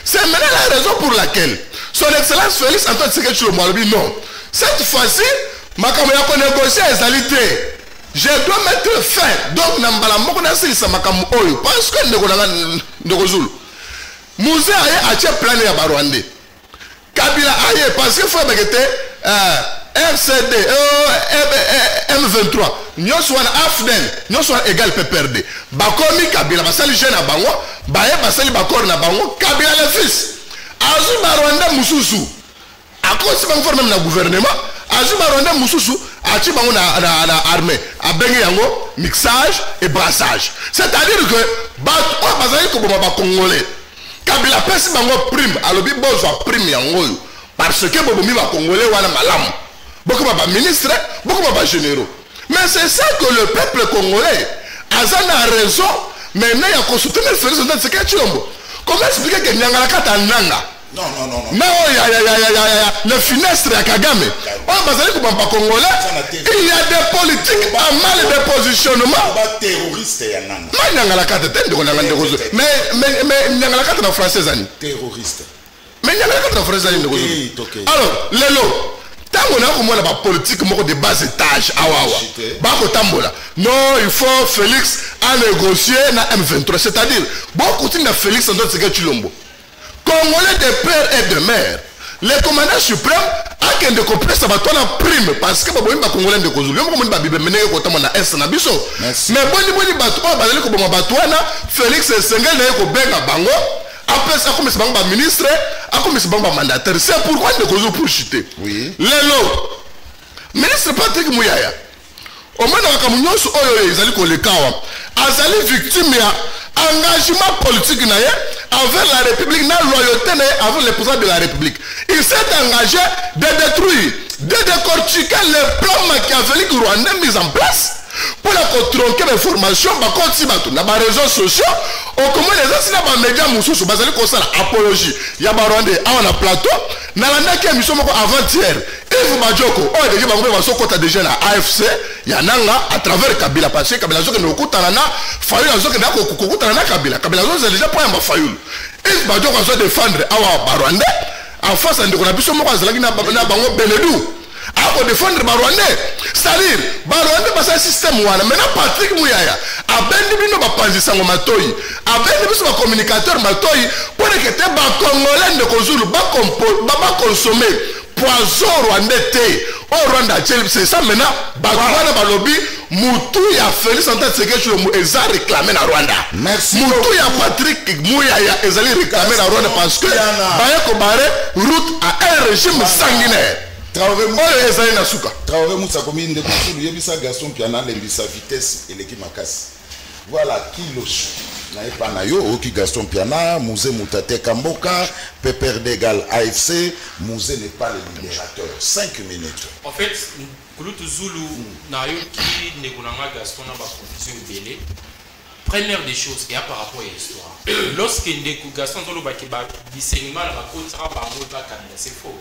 c'est maintenant la raison pour laquelle son excellence Félix Antoine Tshisekedi Tshilombo dit non. Cette fois-ci, ma caméra pour négocier les alités. Je dois mettre fin. Donc, Nambala Mokona Silsa Makamu Oyo. Parce que nous Zulu. Musée aïe a plané à Barwande. Kabila aïe, parce qu'il faut que RCD, M23, nous sommes AFDEN, nous sommes égal PPRD. Bakomi Kabila, basali jeune à Bango, Baye basali Bakor na Bango, Kabila le fils. Azu Barwanda Mususu. À cause de ce même le gouvernement, Azu Barwanda Mususu, Achi Bango na armée, a bengi yango, mixage et brassage. C'est-à-dire que, basali Koboma Congolais. Kabila pesi Bango prime, alobi bozo prime yango. Parce que Bobomi va Congolais wana malamu. Beaucoup de ministres, beaucoup de généraux. Mais c'est ça que le peuple congolais a raison. Maintenant, il y a qu'on soutenir le Félix Antoine Tshisekedi Tshilombo. Comment expliquer que Nyangalaka est Nanga? Non. Non, il y a le finestre à Kagame. Congolais, il y a des politiques à mal de positionnement. Terroriste, il y a mais Nyangalaka est en français. Terroriste. Mais Nyangalaka est en français. Alors, Lelo. On a la politique de bas étage. Non, il faut Félix à négocier na M23. C'est-à-dire, beaucoup de Félix Antoine Tshisekedi Tshilombo. Congolais de père et de mère. Les commandants suprêmes a qu'un de complexe à battre la prime parce que les Congolais de Kozulu. Mais Félix Sengel n'a Bango. Après ça, comme c'est un ministre, comme c'est un mandataire. C'est pourquoi nous avons pour chuter. Oui. Lelo, ministre Patrick Mouyaya, au moins dans la communion, ils allaient le cas. Azali victime engagement politique envers la République, la loyauté envers les présidents de la République. Il s'est engagé de détruire, de décortiquer les plans machiavéliques rwandais mis en place. Pour la tronquer l'information, dans les réseaux sociaux, au comment les gens dans les médias moussous, basés sur l'apologie. Il y a Barwandais, on a plateau, dans la qui a mis avant-hier. Et vous Majoko, on a déjà côté des jeunes à AFC, il y a Nanga à travers Kabila, parce que Kabila Zoko ne Koutana, Fayoul Zoko ne Koutana Kabila, Kabila Zoko c'est déjà pas un Fayoul. Et vous Majoko va se défendre à Barwandais, en face de la Bissau Moko, Zalagi na Bango Benedou. à défendre les Rwandais. C'est-à-dire, les Rwandais, c'est un système. Maintenant, Patrick Mouyaya, a bien dit que les Matoyi, a bien dit que les communicateurs Matoyi, pour que les Congolais ne consommer poison rwandais. Au Rwanda, c'est ça maintenant. Bagwana Balobi, Moutou ya Félix Antoine Tshisekedi eza réclamé na Rwanda. Merci. Moutou ya Patrick Mouyaya eza réclamé na Rwanda parce que Baya Kobare route à un régime sanguinaire. Traoré Moussa Komi de Kousou, Yebisa Gaston Piana, l'embissa vitesse et l'équipe Makas. Voilà qui le naye pas nayo oki Gaston Piana, Mouzé Moutate Kamboka, PPRD égale AFC, Mouzé n'est pas le libérateur. 5 minutes. En fait, Kouloutou Zulu nayo qui negonanga Gaston na ba confusion belé. Première des choses, et par rapport à l'histoire. Lorsque Gaston Zolo Bakeba Bissenima na bakotara bango ba kabila, c'est faux.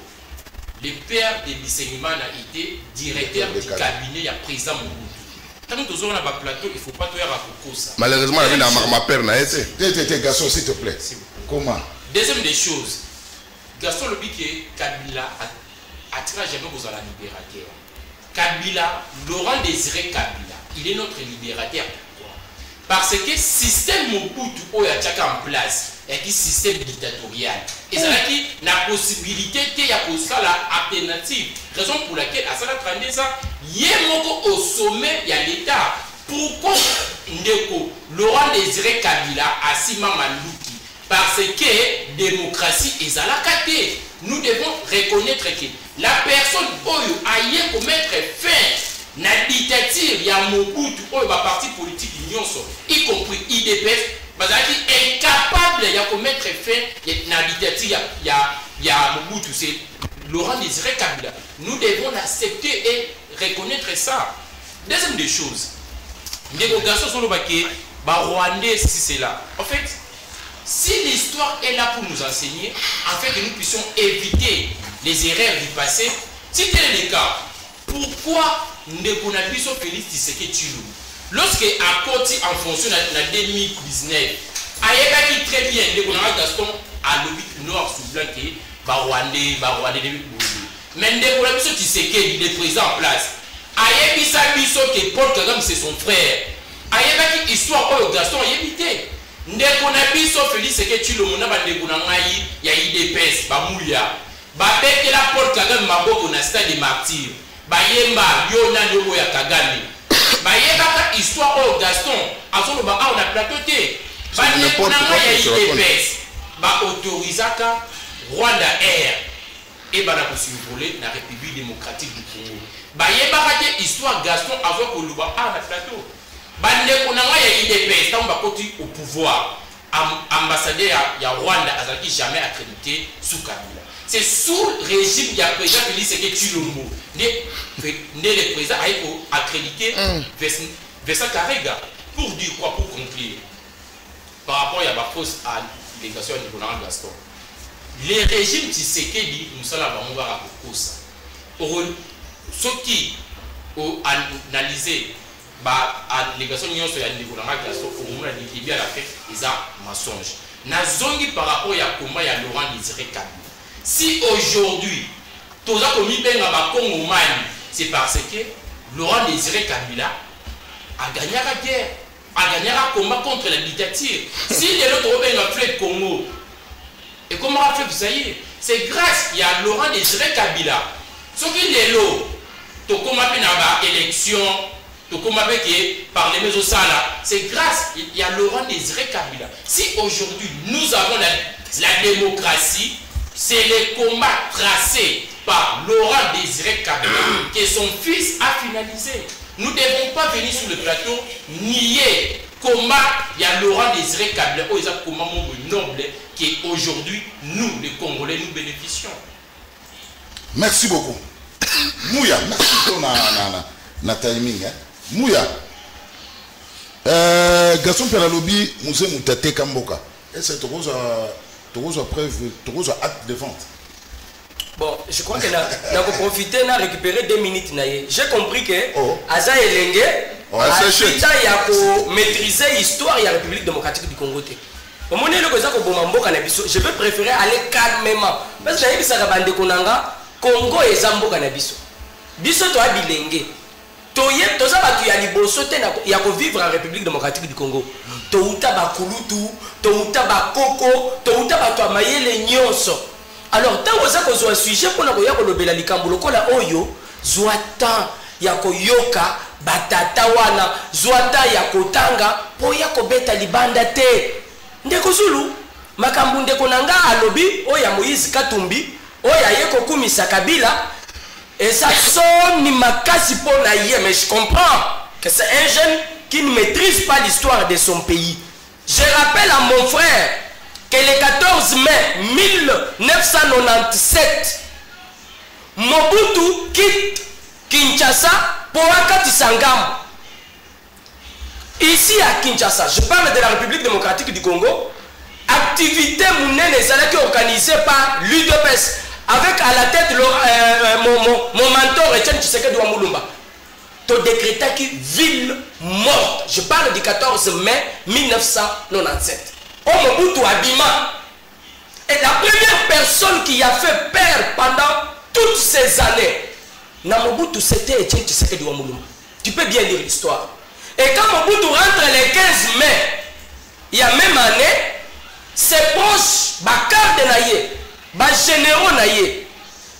Le père de Bissenima a été directeur du cabinet, il y a président Mobutu. Quand nous sommes sur le plateau, il ne faut pas tout faire ça. Malheureusement, il y a ma père n'a été. Gaston, s'il te plaît. Comment? Deuxième des choses, Gaston le dit que Kabila attira jamais aux la libérateur. Kabila, Laurent Désiré Kabila, il est notre libérateur. Pourquoi? Parce que le système Mobutu est en place. Et un système dictatorial. Et ça qui la possibilité qu'il y a alternative. Raison pour laquelle, à ça, il y a au sommet, il y a l'État. Pourquoi Ndeko, Laurent Désiré Kabila, Assima Malouki? Parce que démocratie est à la carte. Nous devons reconnaître que la personne a commettre fin à la dictature, il y a Mobutu, il y a parti politique, y compris IDPS. Parce qu'il est incapable de commettre fin à la dictature, il y a Mobutu, c'est Laurent Désiré Kabila. Nous devons l'accepter et reconnaître ça. Deuxième des choses, les Garçons sont le Rwandais, si c'est là. En fait, si l'histoire est là pour nous enseigner, afin que nous puissions éviter les erreurs du passé, si tel est le cas, pourquoi Ndekonabiso Félix Tshisekedi lorsque à côté en fonction de 2019, Ayeba qui très bien, Ndekonabiso Gaston à l'obit noir sous blanc qui est Rwandais, mais Ndekonabiso Tshisekedi, il est présent en place. Ayeba Biso que Paul Kagame c'est son frère. Ayeba qui histoire au Gaston a évité. Ndekonabiso Félix Tshisekedi le mona ba Ndekonangai ya IDPS ba Mouya. Ba bete la Paul Kagame maboko na stade des martyrs. Ba yemba yona lobo ya Kagame. Ba yeba histoire au Gaston azolo ba on a plateauté. Ba Ndekonangai ya IDPS. Ba autorisaka Rwanda Air et ba na survoler la République démocratique du Congo. Ba yeba ka histoire Gaston azolo koluba a na plateau. Bande konanga ya IDPS tant bakoti au pouvoir ambassadeur ya Rwanda azaki jamais accrédité sous Kabila. C'est sous le régime du président Félix Tshisekedi Tshilombo le président a été accrédité Vincent Karega pour dire quoi, pour conclure par rapport à la fausse délégation de Roland Gaston. Les régimes Tshisekedi nous sommes là on va raconter ça. Ceux qui ont analysé la délégation de Gaston au moment de Libye à la fête, ils ont mensonge. Nazongi par rapport à comment il y a Laurent Désiré Kabila. Si aujourd'hui, tout ça comme il y a Congo Mali, c'est parce que Laurent Désiré Kabila a gagné la guerre, a gagné le combat contre la dictature. Si les autres ont fait le Congo, et comment on a fait ça? C'est grâce à Laurent Désiré Kabila. Ce qui est là, tout comme on a fait l'élection. Tout comme avec par les maisons là, c'est grâce il y a Laurent Désiré Kabila. Si aujourd'hui nous avons la démocratie, c'est le combat tracé par Laurent Désiré Kabila que son fils a finalisé. Nous ne devons pas venir sur le plateau nier combat il y a Laurent Désiré Kabila ou il y a un combat noble qu'aujourd'hui nous les Congolais nous bénéficions. Merci beaucoup. Mouya, merci pour na timing. Mouya, Gaston Penalobi, Mouzé Moutate Kamboka. Est-ce que tu as preuve, tu as acte de vente? Bon, je crois que n'a profité, n'a récupéré 2 minutes. J'ai compris que Aza Elenge a maîtrisé l'histoire de la République démocratique du Congo. Je vais préférer aller calmement. Parce que je sais que Congo est Zambo Canabiso. biso to abilenge toye toza batu ya liboso te ya ko vivre en République démocratique du Congo to uta ba kulutu to uta ba koko to uta ba to mayele nyonso. Alors tant oza ko zo sujet pona ko ya ko lobela likambo lokola oyo zwata ya ko yoka batata wana zwata ya kotanga po ya ko beta libanda te ndeko Zulu makambu ndeko nanga alobi oya Moïse Katumbi oya yeko kumisa Kabila. Et ça sonne makasi pour naïe, mais je comprends que c'est un jeune qui ne maîtrise pas l'histoire de son pays. Je rappelle à mon frère que le 14 mai 1997, Mobutu quitte Kinshasa pour Akati Sangam. Ici à Kinshasa, je parle de la République démocratique du Congo, activité mounene qui organisée par l'UDPS. Avec à la tête mon mentor Etienne Tshisekedi wa Mulumba. To décréta qui ville morte. Je parle du 14 mai 1997. Oh Mobutu Abima. Et la première personne qui a fait peur pendant toutes ces années, na Mobutu c'était Etienne Tshisekedi wa Mulumba. Tu peux bien lire l'histoire. Et quand Mobutu rentre le 15 mai, il y a même année, ses proches, Bakar de Naye, bah généraux naïe,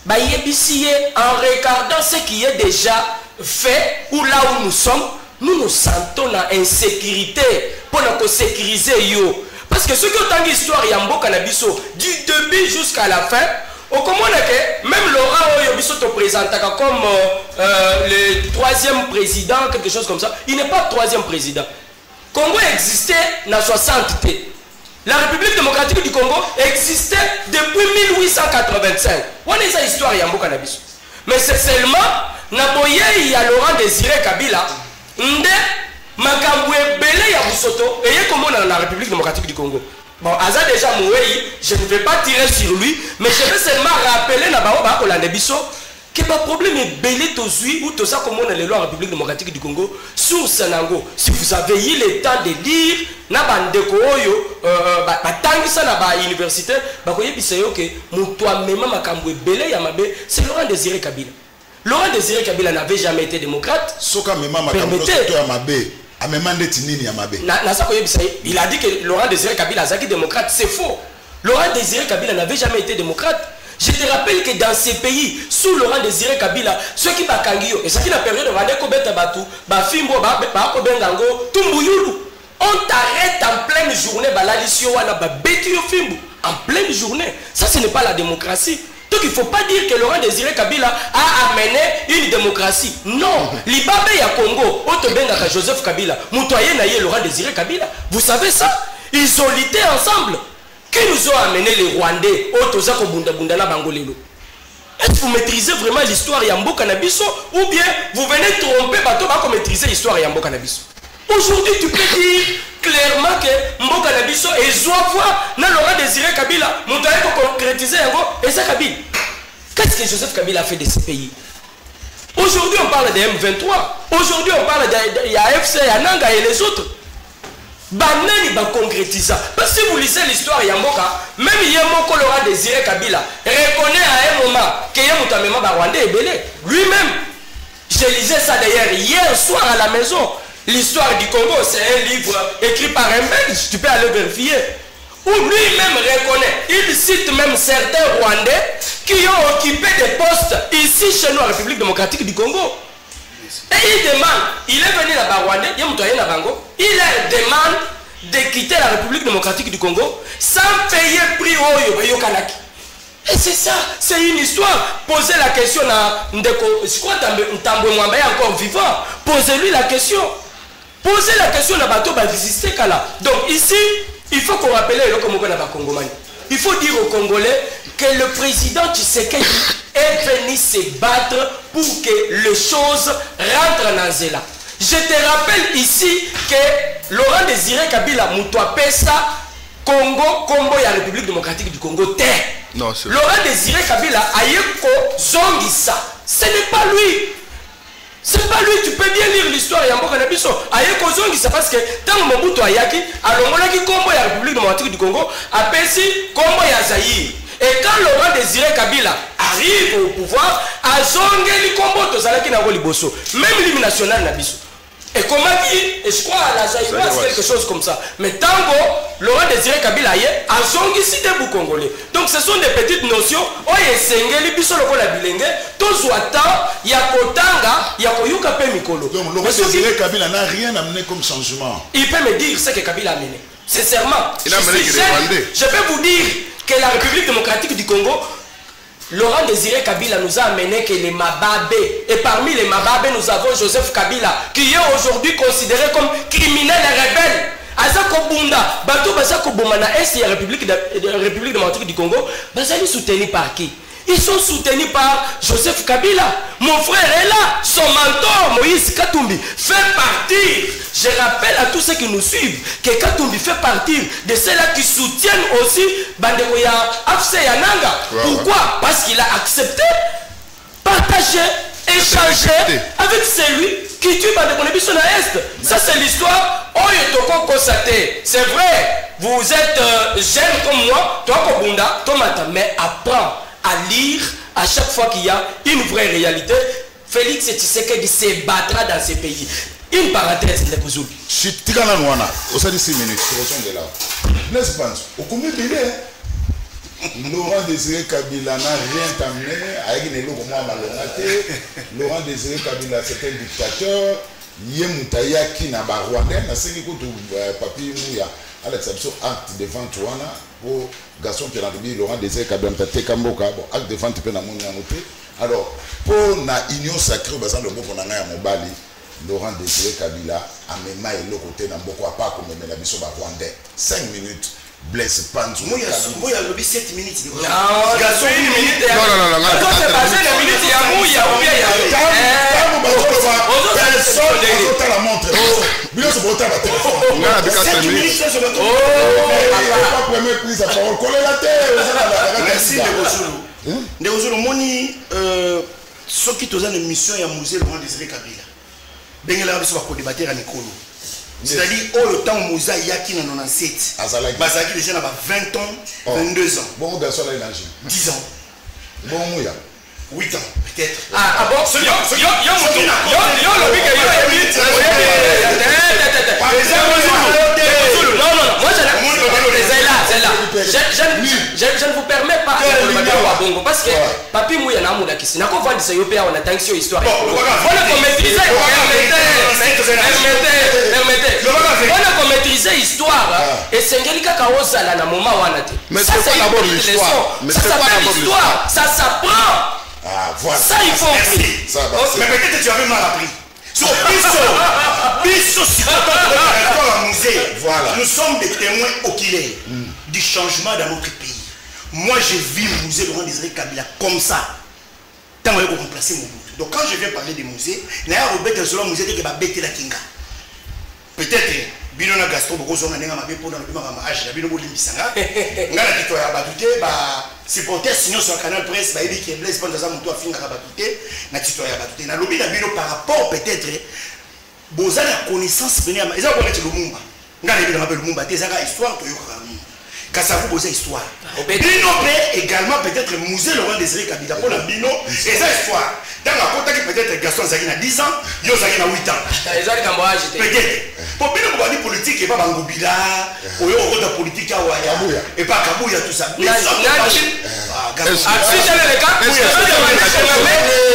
bah yébisiye en regardant ce qui est déjà fait ou là où nous sommes, nous nous sentons en insécurité pour nous sécuriser yo. Parce que ce qui est une histoire yambo canabiso du début jusqu'à la fin, au comment que même Laurent Oyobiso te présente comme le troisième président, quelque chose comme ça. Il n'est pas troisième président. Congo existait dans 60 t. La République démocratique du Congo existait depuis 1885. On est cette histoire yambo cannabis. Mais c'est seulement Naboye il y a Laurent Désiré Kabila nde makambwe belé ya Busoto et comment dans la République démocratique du Congo. Bon, Aza déjà Mouei, je ne vais pas tirer sur lui, mais je vais seulement rappeler Nabao Bakolande Bisso que le problème est belé tosui ou tout ça comme on est le loi République démocratique du Congo sous Sanango. Si vous avez eu le temps de lire Nabandeko Oyo batangisa na ba université bakoye bisayo que mutwa mema makambwe belé ya mabe c'est Laurent Désiré Kabila. Laurent Désiré Kabila n'avait jamais été démocrate. Soka mema makambwe ya mabe. Il a dit que Laurent Désiré Kabila est démocrate. C'est faux. Laurent Désiré Kabila n'avait jamais été démocrate. Je te rappelle que dans ces pays, sous Laurent Désiré Kabila, ceux qui bakangio, et ce qui la période de Vandeko Beta Batu, Bafimbo, Bako Bengango, Tumbuyulu, on t'arrête en pleine journée, Balalisio Wana, Babetio Fimbo, en pleine journée. Ça, ce n'est pas la démocratie. Donc il ne faut pas dire que Laurent Désiré Kabila a amené une démocratie. Non. L'Ibabe ya Congo, Otobenga Joseph Kabila, Moutoye Naye Laurent Désiré Kabila. Vous savez ça? Ils ont lutté ensemble. Qui nous ont amené les Rwandais, Otozako Bunda Bundana Bangolelo? Est-ce que vous maîtrisez vraiment l'histoire Yambo Cannabiso ou bien vous venez tromper bateau pour maîtriser l'histoire Yambo Cannabiso? Aujourd'hui, tu peux dire clairement que Mboka Nabiso et Zouavoua n'a Laurent Désiré Kabila, Moutaye pour concrétiser et ça Kabila. Qu'est-ce que Joseph Kabila a fait de ce pays? Aujourd'hui, on parle de M23. Aujourd'hui, on parle de AFC, Yananga et les autres. Banani va concrétiser. Parce que si vous lisez l'histoire Yamboka, même Yamoko Laurent Désiré Kabila reconnaît à un moment que Yamutamema Barwandais est belé. Lui-même, je lisais ça d'ailleurs hier soir à la maison. L'histoire du Congo, c'est un livre écrit par un Belge, tu peux aller vérifier. Où lui-même reconnaît, il cite même certains Rwandais qui ont occupé des postes ici chez nous en République démocratique du Congo. Et il demande, il est venu là-bas Rwandais, il leur demande de quitter la République démocratique du Congo sans payer prix au Yokanaki. Et c'est ça, c'est une histoire. Posez la question à Ndeko, je crois que Tambwe Mwamba est encore vivant. Posez-lui la question. Posez la question à Bateau Badisiste Kala. Donc ici, il faut qu'on rappelle le Congomani. Il faut dire aux Congolais que le président Tshisekedi est venu se battre pour que les choses rentrent dans Zela. Je te rappelle ici que Laurent Désiré Kabila Moutoua Pesa Congo, Combo et la République démocratique du Congo terre. Laurent Désiré Kabila Ayeko Zongisa. Ce n'est pas lui. C'est pas lui, tu peux bien lire l'histoire Yambo Kanabiso. Ayeko Zongisa parce que tant Mobutu Ayaki, Alongolaki Combo et la République démocratique du Congo, Apesi Combo et Zaïre. Et quand Laurent Désiré Kabila a arrive au pouvoir, azongeli kombo tozalaki na liboso. Même l'hymne national na biso. Et comment dit, et je crois à la Zaïwa, c'est quelque chose comme ça. Mais Tango, Laurent Désiré Kabila a zongi cité pour Congolais. Donc ce sont des petites notions. Oh, il sengeli biso loko la bilenge. Tous wata, yakotanga, yakoyuka pe mikolo. Donc Laurent Désiré Kabila n'a rien amené comme changement. Il peut me dire ce que Kabila a amené. Sincèrement. Il a amené je peux vous dire que la République démocratique du Congo, Laurent Désiré Kabila nous a amené que les Mababé. Et parmi les Mababé, nous avons Joseph Kabila, qui est aujourd'hui considéré comme criminel et rebelle. Azako Bunda, Bato Bazako Boumana, est la République démocratique du Congo, Bazali soutenu par qui? Ils sont soutenus par Joseph Kabila. Mon frère est là. Son mentor, Moïse Katumbi, fait partir. Je rappelle à tous ceux qui nous suivent que Katumbi fait partir de ceux-là qui soutiennent aussi Bandekoya Afse Yananga. Pourquoi? Parce qu'il a accepté, partagé, échangé avec celui qui tue Bandekoya Biso na Est. Ça, c'est l'histoire. Oyotoko Kosate. C'est vrai, vous êtes jeune comme moi, toi Kobunda, Tomata, mais apprends à lire à chaque fois qu'il y a une vraie réalité. Félix Tshisekedi se battra dans ce pays. Une parenthèse, les Kouzoul. Je suis Tigana Nouana, au sein de 6 minutes, c'est de là. N'est-ce pas? Au combien de Laurent Désiré Kabila n'a rien amené avec les lots comme Laurent Désiré Kabila, c'est un dictateur. Yemutaya qui n'a pas rwandais, n'a pas de papier mouya. Alex Abso, acte de vente pour garçon qui a dit Laurent Désiré Kabila, acte de vente peut n'a noté. Alors, pour la union sacrée, le mot qu'on a à Mobali, Laurent Désiré Kabila a même le côté d'un beaucoup à part comme la mission rwandais. 5 minutes. Blaise Panzo. Moi, il y a lobby 7 minutes. Non, garçon, 1 minute. Non. Quand c'est passé la minute, il y a mouille, il y a personne la montre. Il y a 7 minutes. Pas première prise à parole. Coller la terre. Merci, Ndegozolo. Moni, ceux qui ont une mission à musée Laurent Désiré Kabila. Bengela biso ba débattre à Nikolo. C'est-à-dire, le temps où Moussa Yaki en 97, Bazaki déjà n'a pas 20 ans, 22 ans. Bon, garçon, là, il a 10 ans. Bon, Mouya. 8 ans, peut-être. Ah bon, celui-là, je ne vous permets pas de bongo parce que Papi Mouya n'a pas de n'a pas de on a tension histoire. On a maîtrisé l'histoire et c'est quelqu'un qui a osé à la moment où on a dit. Mais c'est pas d'abord l'histoire. Ça s'appelle l'histoire, ça s'apprend. Ah, voilà. Ça, il faut. Mais peut-être que tu avais mal appris. Sur Bisso, voilà. Nous sommes des témoins oculaires du changement dans notre pays. Moi, j'ai vu le musée Laurent Désiré Kabila comme ça. Tant qu'on a remplacé mon bout. Donc, quand je viens parler des musées, il y a un musée qui va bêter la Kinga. Peut-être. Bilona Gaston Bokozon a ma pour dans le âge, la Bino Limbisanga. Ngala qui toi a battuté, supporter sinon sur le canal presse, il qui est blessé pendant ça, mon toit fin à battuté, na tito a battuté. Na lobby na Bino par rapport peut-être, Boza la connaissance venir à. Ils ont connaître le Mumba. Ngala Bino rappelle le Mumba, t'es à histoire, tu y Kassavou Boza histoire. Bino peut également peut-être musée Laurent Désiré Kabila pour la Bino, et ça histoire. Dans la côte qui peut-être Gaston Zagina 10 ans, Yo Zagina 8 ans. Peut-être. Pour bien nous parler politique et pas Bangobila, ou au politique à Waya, et pas Kabouya, tout ça. Si j'avais le cas, on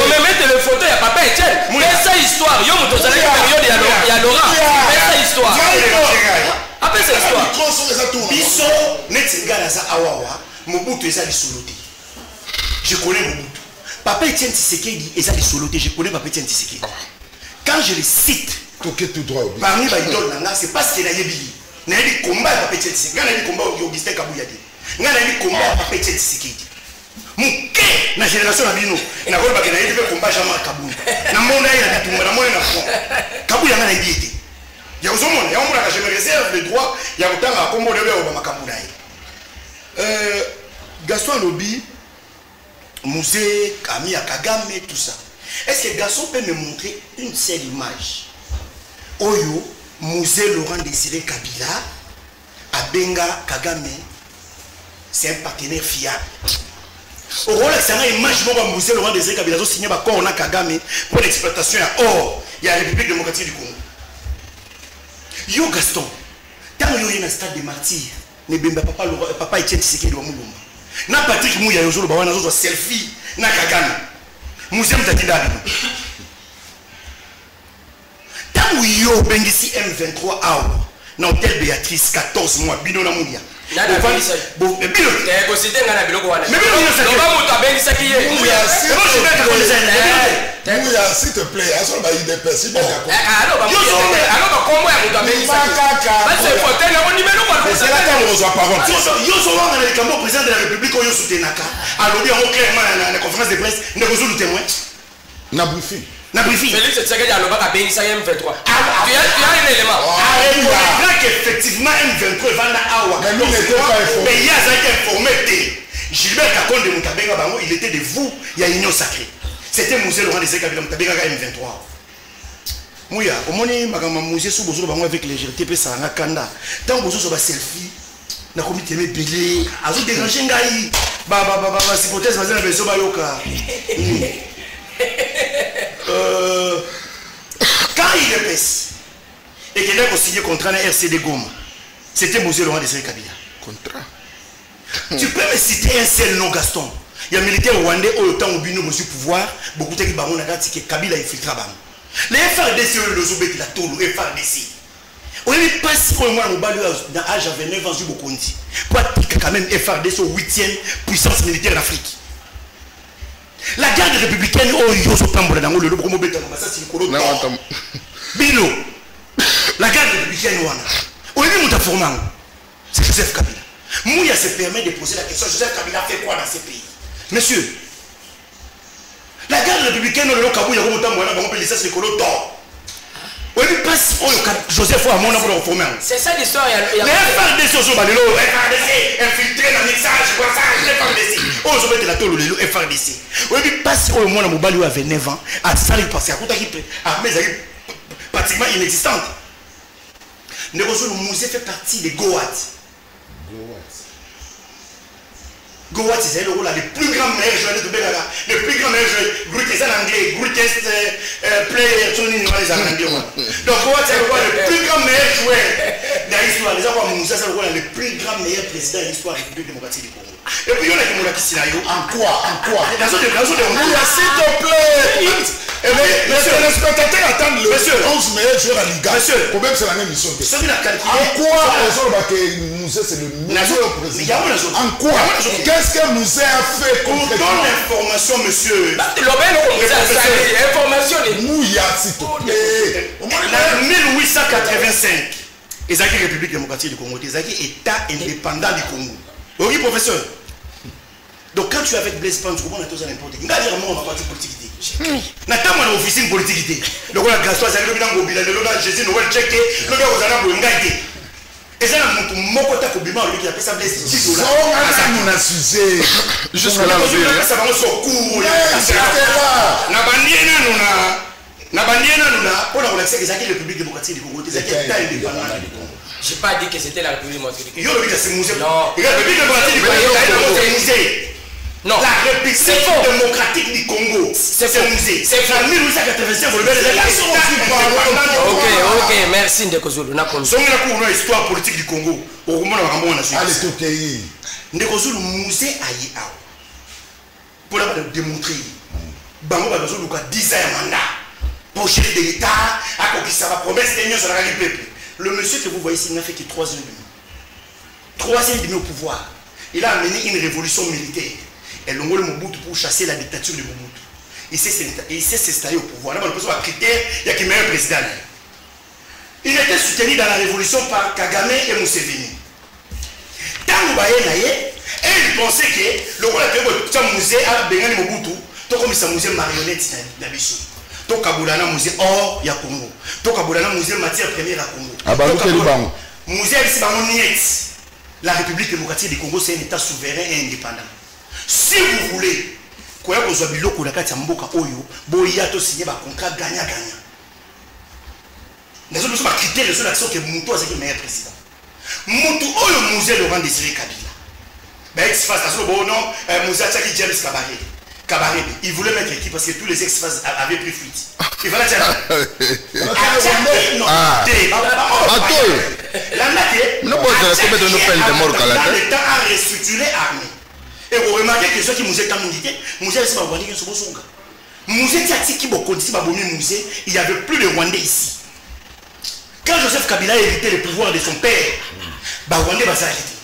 me mettre le photo, il n'y a pas Etienne. Mais ça histoire, Yo Moutozalé, il y a Laurent. Mais ça histoire. Après cette histoire. Bisso, Netsinga Naza Awawa, Mobutu est à l'issoloté. Je connais Mobutu. Papa Etienne Tshisekedi est à l'issoloté. Je connais Papa Etienne Tshisekedi. Quand je le cite, parmi les idoles, c'est parce qu'il y a des billets. Il y a des combats à Papa Etienne Tshisekedi. Il y a des combats à Augustin Kabouyadi. Il y a des combats à Papa Etienne Tshisekedi. Mouké, la génération a bino. Il y a des combats à Jean-Marc Kabouyadi. Il y a des combats à Kabouyadi. Kabouyadi a des billets. Il y a des gens qui je me réserve le droit. Il y a des gens qui ont des Kabouyadi. Gaston Lobby, musée, Kami Kagame, tout ça. Est-ce que Gaston peut me montrer une seule image? Oyo, musée Laurent Désiré Kabila, Abenga Kagame, c'est un partenaire fiable. Au rôle de ça, image moi Musée Laurent Désiré Kabila a signé par Corona Kagame pour l'exploitation à or. Il y a la République démocratique du Congo. Yo Gaston, tant que yo na stade de martyrs, ne bemba papa Etienne Tshisekedi wa Mulumba. Na Patrick Mouya yo zo ba wana zo selfie na Kagame. Musée Mtatinda. Tant que yo bengisi M23 awa na hôtel Béatrice 14 mois bino na Mouya. S'il te plaît, président de la République, la conférence de presse, na briefing. Félix Tshisekedi a l'obaka bénissa M23. Tu as un élément. Qu'effectivement M23 va na awa. Mais il n'était pas informé. Mais il y a ça informé. Gilbert Kakonde de Mutabenga Bango, il était de vous, il y a une union sacrée. C'était Musée Laurent Désiré Kabila Mutabenga M23. Mouya, au moni magama Musée sous Bozo Bango avec légèreté pe ça na kanda. Tant Bozo sur selfie, na comité me belé, azo déranger ngai. Ba hypothèse bazé na beso ba yoka. Quand il épaisse et qu'il a signé contrat à RCD Goma, c'était Musée Laurent Désiré Kabila. Contrat. Tu peux me citer un seul nom, Gaston? Il y a un militaire rwandais au temps où Bino monsieur pouvoir, beaucoup de barons n'a dit que Kabila infiltra Bam. Les FRDC, le Zoubek, la Tolo, FRDC. On n'est pas si on a dans l'âge à 29 ans, beaucoup dit. Pour quand même FRDC au 8e puissance militaire d'Afrique. La garde républicaine, oh, yo so tambour dans le promo beta, ça c'est le colo. Bino, la garde républicaine, on est monté formant. C'est Joseph Kabila. Mouya se permet de poser la question, Joseph Kabila fait quoi dans ces pays? Monsieur, la garde républicaine, on est au Kabou, il y a un montant, on peut laisser ce colo tort. On est pas si Joseph a mon amour formant. C'est ça l'histoire. Mais FRDC, FRDC, infiltré dans le message, FRDC. Oh, je vais te la tolo, FRDC. On est pas si on a mon balou avait 9 ans, à salir passer à côté de pratiquement inexistante. Le musée fait partie de Goat. Goat, c'est le rôle le plus grand meilleur joueur de Bégaga, le plus grand meilleur joueur, greatest en anglais, greatest player, tout le monde les anglais. Donc Goat, c'est le plus grand meilleur joueur de l'histoire. Les gens Moussa, c'est le plus grand meilleur président de l'histoire de la République démocratique du Congo. Et puis il y a qui qui s'y en quoi? S'il te plaît. Monsieur le spectateur attend le 11 meilleurs joueurs à Liga. Monsieur, le problème c'est la même mission. En quoi Moussa c'est le meilleur président? En quoi? Qu'est-ce que Moussa a fait? Pour donner l'information, monsieur. Information. Mouya, s'il te plaît. En 1885, ils ont la République démocratique du Congo. Ils ont État indépendant du Congo. Oui, professeur. Donc quand tu es avec Blaise Pan, tu comprends tout ça n'importe qui. Regarde moi on va partir politique. N'attends moi l'officine politique. Le gars Gaston a dit que le gars Jésus Noël checké, le gars vous allez vous ngaïté. Et ça mon côté Kobima lui qui appelle ça Blaise $10. Ça nous a sucé. Jusqu'à là ça va sur cours. Na bandiena nous na pour la relaxer que c'est la République démocratique du Congo, c'est État indépendant du Congo. J'ai pas dit que c'était la République démocratique du Congo. Yo le c'est musée. La République démocratique du Congo, c'est musée. Non. La République démocratique du Congo, c'est un musée. C'est en 1885, vous le verrez. Ok, merci Ndeko Zulu. Sommes la cour de l'histoire politique du Congo. Au moment où on a suivi. Allez, tout pays. Ndeko Zulu musée aïe ao. Pour la démontrer. Bango va besoin de 10 ans mandat. Pour chef de l'État, à quoi qui ça va promesse de sur la peuple. Le monsieur que vous voyez ici n'a fait que 3 ans et demi. 3 ans et demi au pouvoir. Il a amené une révolution militaire. Et l'on le Mobutu pour chasser la dictature de Mobutu. Il s'est installé au pouvoir. Là, on peut voir critère, il y a qui meilleur président. Il était soutenu dans la révolution par Kagame et Museveni. Tant et il pensait que le roi de la musée a béni Mobutu, tout comme ça musée marionnette d'Abisso. To kabulana musée or ya Congo. To kabulana musée matière première à Congo. Musée la République démocratique du Congo, c'est un État souverain et indépendant. Si vous voulez, quand vous avez biloko na kati ya mboka oyo, boya to signer ba contrat gagnant-gagnant. Nous sommes critères sur l'action que Moutou a été meilleur président. Moutou oyo musée Laurent Désiré Kabila. Ex-Face, non, Moussa Tchaki James Cabaret. Il voulait mettre équipe parce que tous les ex-Face avaient pris fuite. Il fallait dire. Non, dans le temps à restructurer l'armée. Et vous remarquez que ceux qui nous étaient militaires, nous avons dit que il n'y avait plus de Rwandais ici. Quand Joseph Kabila a hérité le pouvoir de son père, Rwandais va s'arrêter.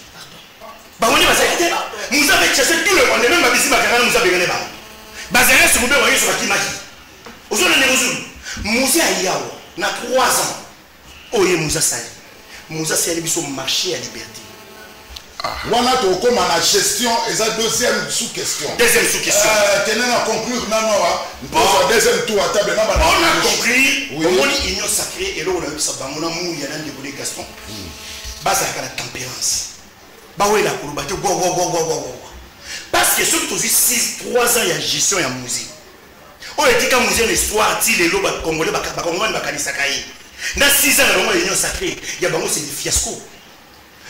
Nous avons chassé tous les Rwandais, même Babisi Bakara nous a bégané. Bazaré sur le royaume sur la Kimaki. Aujourd'hui, Moussa Ayawa, na 3 ans. Oye Moussa Sali. Moussa Sali a son marché à liberté. Wana to comme la gestion et ça deuxième sous-question. Tenez à conclure deuxième tour à table. On a compris. On dit union sacrée et là on a eu ça. On a mou yana de Gaston. Basa la tempérance. Baoué la kouruba te parce que ceux qui ont eu 3 ans il y a gestion ya musique. On a dit quand musée l'histoire ti les loba congolais bakongomani bakanisa kai. Na 6 ans la union sacrée, il y a bango c'est des fiasco.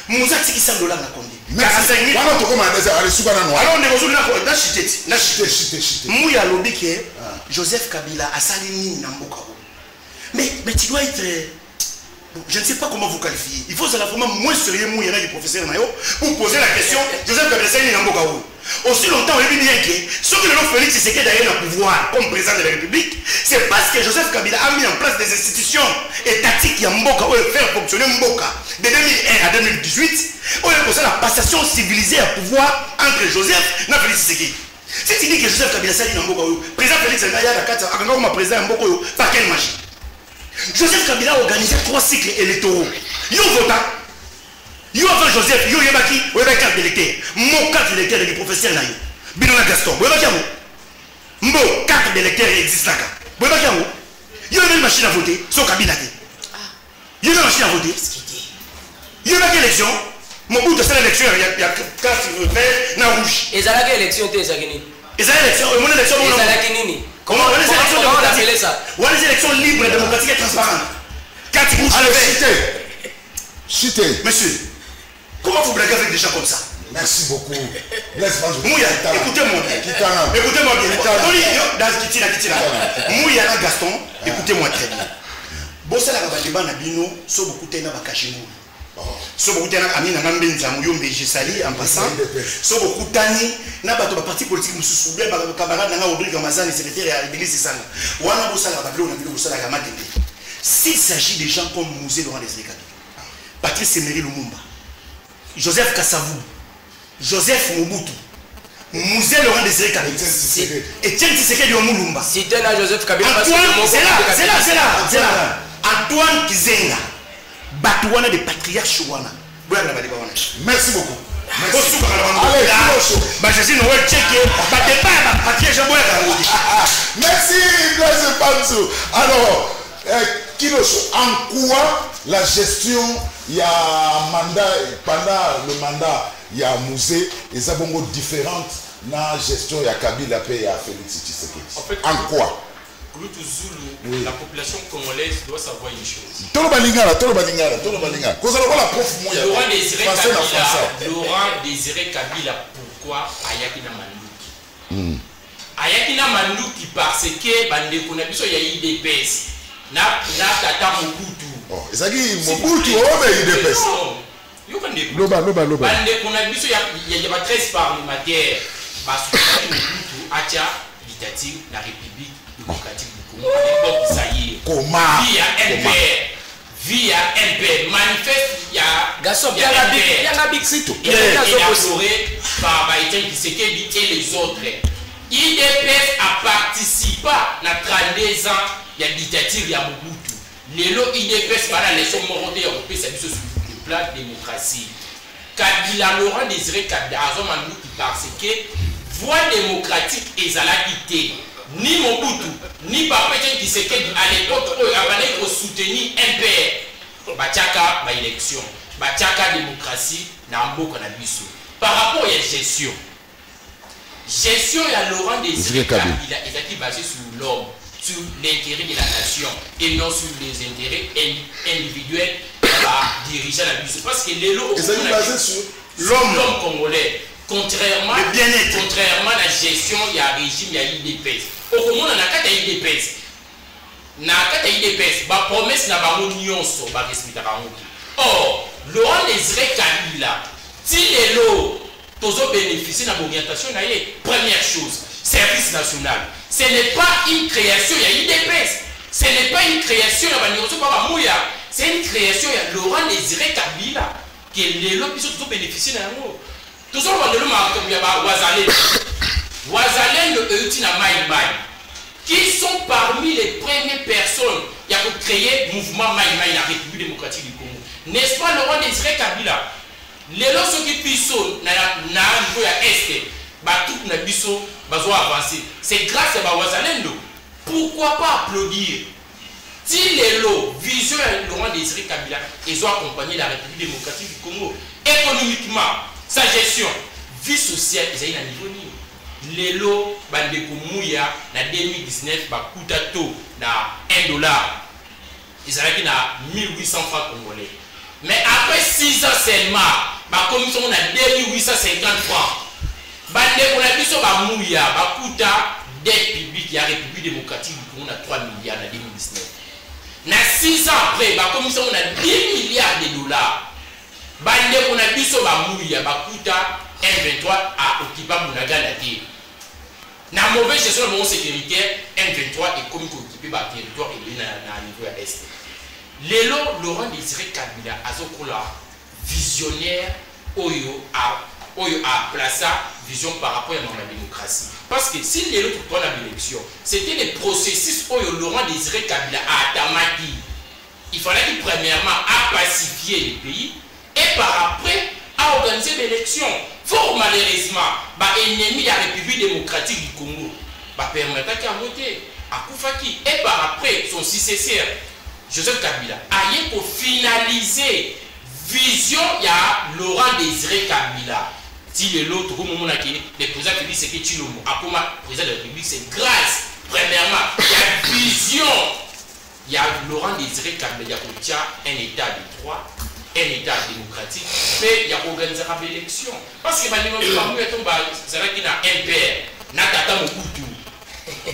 Moussa tiki $100 na Condé. 45 000. Wana to comme aller soukana noir. Alors on est résolu na chité. Mouya lobi que Joseph Kabila a sali nini na mboka. Mais tu dois être je ne sais pas comment vous qualifier. Il faut vraiment moins sérieux mouya du professeur Mayo pour poser la question Joseph Kabila sali nini na mboka. Aussi longtemps on est bien que ceux qui l'ont Félix Tshisekedi d'ailleurs le pouvoir comme président de la République, c'est parce que Joseph Kabila a mis en place des institutions étatiques à Mboka pour faire fonctionner Mboka de 2001 à 2018. On a posé la passation civilisée à pouvoir entre Joseph et Félix Tshisekedi. Si tu dis que Joseph Kabila s'est dit Mboka, président Félix Tshisekedi a président Mboka par quelle magie? Joseph Kabila a organisé 3 cycles électoraux. Yo vota. Yo avant Joseph, yo yebaki, yo yebaki carte d'électeur. Mon carte d'électeur du professeur Nayo. Binona Gaston, yo yebaki amo. Mbo carte d'électeur existe là. Yo yebaki amo. Yo yebaki machine à voter, so Kabila te. Yo yebaki machine à voter. Yo yebaki élection. Mon bout de cette élection, il y a carte vert, na rouge. Et ça la élection te ezakini. Et ça élection, mon élection mon. Et ça la kinini. Comment on les élections démocratiques ça? On les élections libres, démocratiques et transparentes. Carte rouge. Allez, chutez. Monsieur. Comment vous blaguez avec des gens comme ça? Merci beaucoup. Laisse-moi jouer. Mouya, écoutez-moi. Écoutez-moi bien. Mouya Gaston, écoutez-moi très bien. Bossa la Kabadeba Nabino, so beaucoup tena bakashimo. So beaucoup tena amina nambenza muyombe jesali en passant. So beaucoup tani na bato ba parti politique mususu bien ba camarade na Rodrigue Ramazani secrétaire à l'église Sanga. Wana bossa la Babylone na bossa la Gamate. S'il s'agit des gens comme Mouzé Laurent Désiré Kabila, Patrice Emery Lumumba, Joseph Kassavou, Joseph Mobutu, Mouzé Laurent Désiré Kabila, Etienne Tshisekedi Omulumba. C'était là Joseph Kabila parce que c'est là. Antoine Kizenga, Batouana de patriarche Wana. Merci beaucoup. Merci Blaise Panzo. Alors, Kiloso, en quoi la gestion, il y a un mandat, pendant le mandat, il y a un musée, et ça bongo différente dans la gestion, il y a Kabila et il y a Félix Tshisekedi. En fait, en quoi? Oui. La population congolaise doit savoir une chose. Laurent Désiré Kabila, pourquoi Ayakina Manduki? Ayakina Manduki parce que Bande Konabiso y a IDPS. Na tata Mobutu. Oh, ça dit Mobutu, oh mais IDPS. Loba. Bande Konabiso y a 13 parlementaires. Parce que Mobutu a dictature la République démocratique du Congo. Ça y est. Comment? Via MPR. Manifeste, il y a Gaston, il y a Bixito. Il est élaboré par Etienne Tshisekedi et les autres. IDPS a participé à 32 ans de la dictature de Mobutu. Lelo IDPS par les sommes morotées européennes sur le plan de démocratie. Kabila Laurent Désiré Kabila parce que voie démocratique et quitté. Ni Mobutu, ni Papa Etienne Tshisekedi à l'époque où il a soutenir MPR. Bachaka ba élection, Bachaka démocratie na mboka na biso. Par rapport à la gestion ya Laurent Désiré Kabila est basée sur l'homme, sur l'intérêt de la nation et non sur les intérêts individuels de la dirigeant la biso. Parce que les lots est basé sur l'homme congolais. contrairement à la gestion il y a régime il y a IDPS au comment on a quatre IDPS na quatre IDPS ba promesse na ba nyonso ba respecter bango or Laurent Désiré Kabila si les lots tous bénéficier de l'orientation première chose service national ce n'est pas une création il y a IDPS ce n'est pas une création c'est une création il y a Laurent Désiré Kabila qui est les lots qui sont tous bénéficier de l'ango tous on va de Wazalendo qui sont parmi les premières personnes qui ont créé le mouvement Maïmaï, la République démocratique du Congo. N'est-ce pas Laurent Désiré Kabila? Les lois qui puissent na niveau ya est, tout na biso bazo avancer. C'est grâce à Wazalendo. Pourquoi pas applaudir? Si les lois vision à Laurent Désiré Kabila, ils ont accompagné la République démocratique du Congo économiquement, sa gestion, vie sociale, ils ont un niveau ni. Les lots bandeko mouya na 2019 bakuta to na $1 ils avaient na 1800 francs congolais mais après 6 ans seulement ba commission na 2850 francs bandeko na biso ba mouya bakuta dette publique ya République démocratique du Congo na 3 milliards na 2019 na 6 ans après ba commission na 10 milliards de dollars bandeko na biso ba mouya bakuta M23 a occupé Bunagana. Na mauvaise gestion de mon sécuritaire, M23 est comme occupé par le territoire et à niveau est. Lélo Laurent Désiré Kabila a visionnaire Oyo a placé vision par rapport à la démocratie. Parce que si Lélo pour prendre l'élection, c'était le processus Oyo Laurent Désiré Kabila a Tamaki. Il fallait qu'il premièrement a pacifier le pays et par après à organiser l'élection. Fort malheureusement, l'ennemi de la République démocratique du Congo permettre qu'à voter à Koufaki et par après son successeur Joseph Kabila a pour finaliser vision il y a Laurent Désiré Kabila. Si l'autre moment le président Félix Tshisekedi Tshilombo a comme président de la République c'est grâce premièrement il y a vision il y a Laurent Désiré Kabila qui a un état de droit. Un état démocratique, mais il y a organisé l'élection. Parce que maintenant, c'est vrai qu'il y a un père, Nakata Mobutu,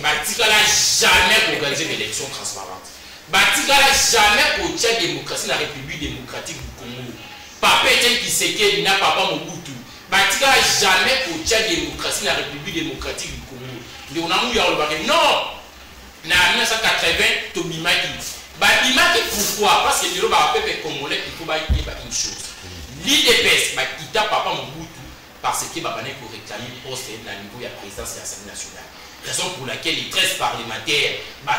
Batikala jamais organisé l'élection transparente. Batikala jamais pour la démocratie, la République démocratique du Congo. Papa qui sait qu'il n'a pas Mobutu. Batikala jamais pour la démocratie, la République démocratique du Congo. Non, en 1980, Tobimaki. Pourquoi? Parce que le peuple congolais, il faut dire une chose. L'IDPS, il t'a papa Mobutu parce que pour réclamer le poste à niveau de la présidence de l'Assemblée nationale. Raison pour laquelle les 13 parlementaires,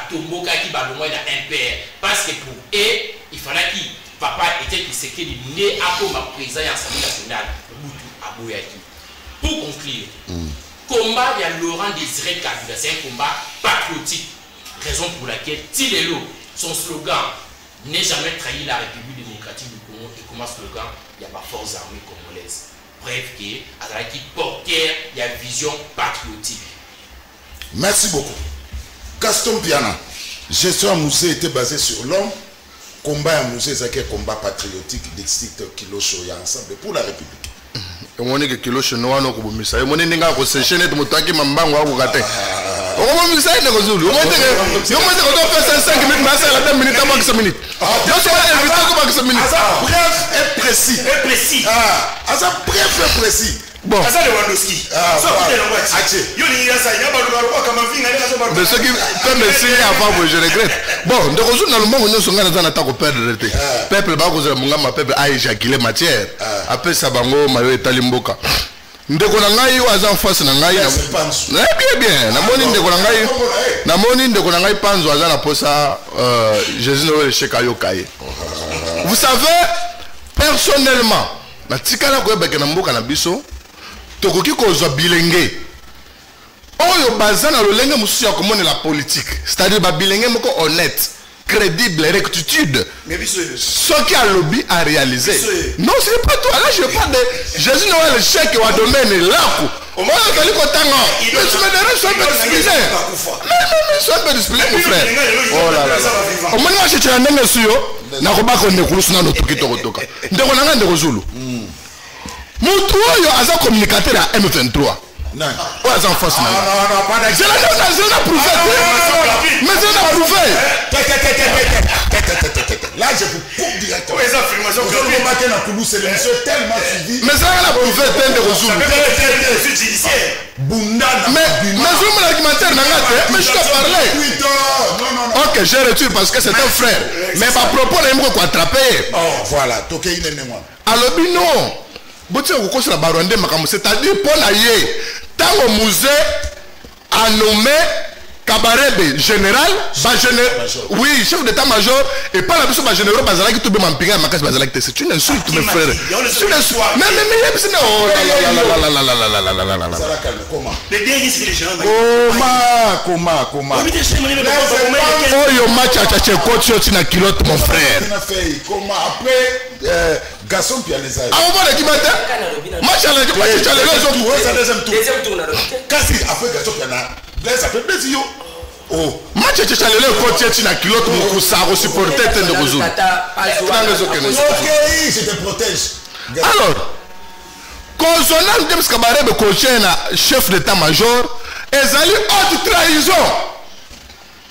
Tomboka qui va le moins d'un père. Parce que pour eux, il fallait que papa était qui s'est né à comme président de l'Assemblée nationale, Mobutu à Boyaki. Pour conclure, combat de Laurent Désiré Kabila, c'est un combat patriotique. Raison pour laquelle Tilelo, son slogan n'est jamais trahi la République démocratique du Congo et comme slogan, il y a pas forces armées congolaises. Bref, qui porteur, il y a vision patriotique. Merci beaucoup. Gaston Piana, gestion à Moussé était basée sur l'homme. Combat à Moussé, c'est un combat patriotique d'excite Kilo Shoya ensemble pour la République. On est que Kilo Shoya no kubumisa. On est n'enga ko séché net mutaki mambango wa kugate. On va me dire que Zulu. On va dire que on doit faire 5 minutes, mais ça la 2 minutes avant que 5 minutes. Donc ça va éviter que 5 minutes. Bref et précis. Et précis. Ah, ça bref et précis. Bon. Ça Lewandowski. Ça peut de ceux qui comme le signe avant je regrette. Bon, de retour dans le monde nous sommes dans l'attaque au perdre le peuple ba cause munga ma peuple a éjaculé matière. Après ça bango mayo etalimboka. Ndeko na ngai waza en face na ngai bien namoni ndeko na ngai panzo waza na posa Jésus Noël Shekayo Kaye. Vous savez personnellement na tikala ko beke na mboka na biso tokoki kozwa bilenge oyo bazana lolenge mususu ya komona la politique, c'est-à-dire ba bilenge moko honnête, crédible, rectitude. Mais ce qui a lobby a réalisé. Non, ce n'est pas toi. Là, je parle de Jésus Noël, le chèque au domaine là. Mais tu me dirais, sois un peu discipliné. Mais sois un peu discipliné, mon frère. Oh là là. Au moins, je suis un homme sûr. Je ne sais pas si je suis un homme sûr. Mutu oyo aza communicateur à M23. Non. Ouais, c'est en face. Non, pas d'accord. Je l'ai prouvé. Mais je l'ai prouvé. Là, je vous coupe directement. Les affirmations que vous remarquez dans Koulou, c'est l'émission tellement suivi. Mais ça, elle a prouvé tel de ressources. Mais je me l'argumentaire, mais je t'ai parlé. Non. Ok, je retire parce que c'est un frère. Mais ma propos, là, il m'a attrapé. Oh, voilà. Toké, il est moi. Alors, non. C'est-à-dire, pour la tant au musée a nommé Kabarebe général, oui, chef d'état-major, et pas la personne général, Bazalaki, tout le monde pire, c'est une insulte, mes frères. C'est une insulte. Mais, oh comment oh, yo match à coach, tu as kilote, mon frère. Comment après, Gasson Pianeza. Ah, on va l'équipe, match à la deuxième tour. Kasi, après Gasson Pianeza. Ça fait plaisir. Oh, match est chalé le côté tu n'as kilote mon ça supporter de Bozou. OK, je te protège. Alors, consonant James Kabarebe coaché na chef d'état-major, ezali haute trahison.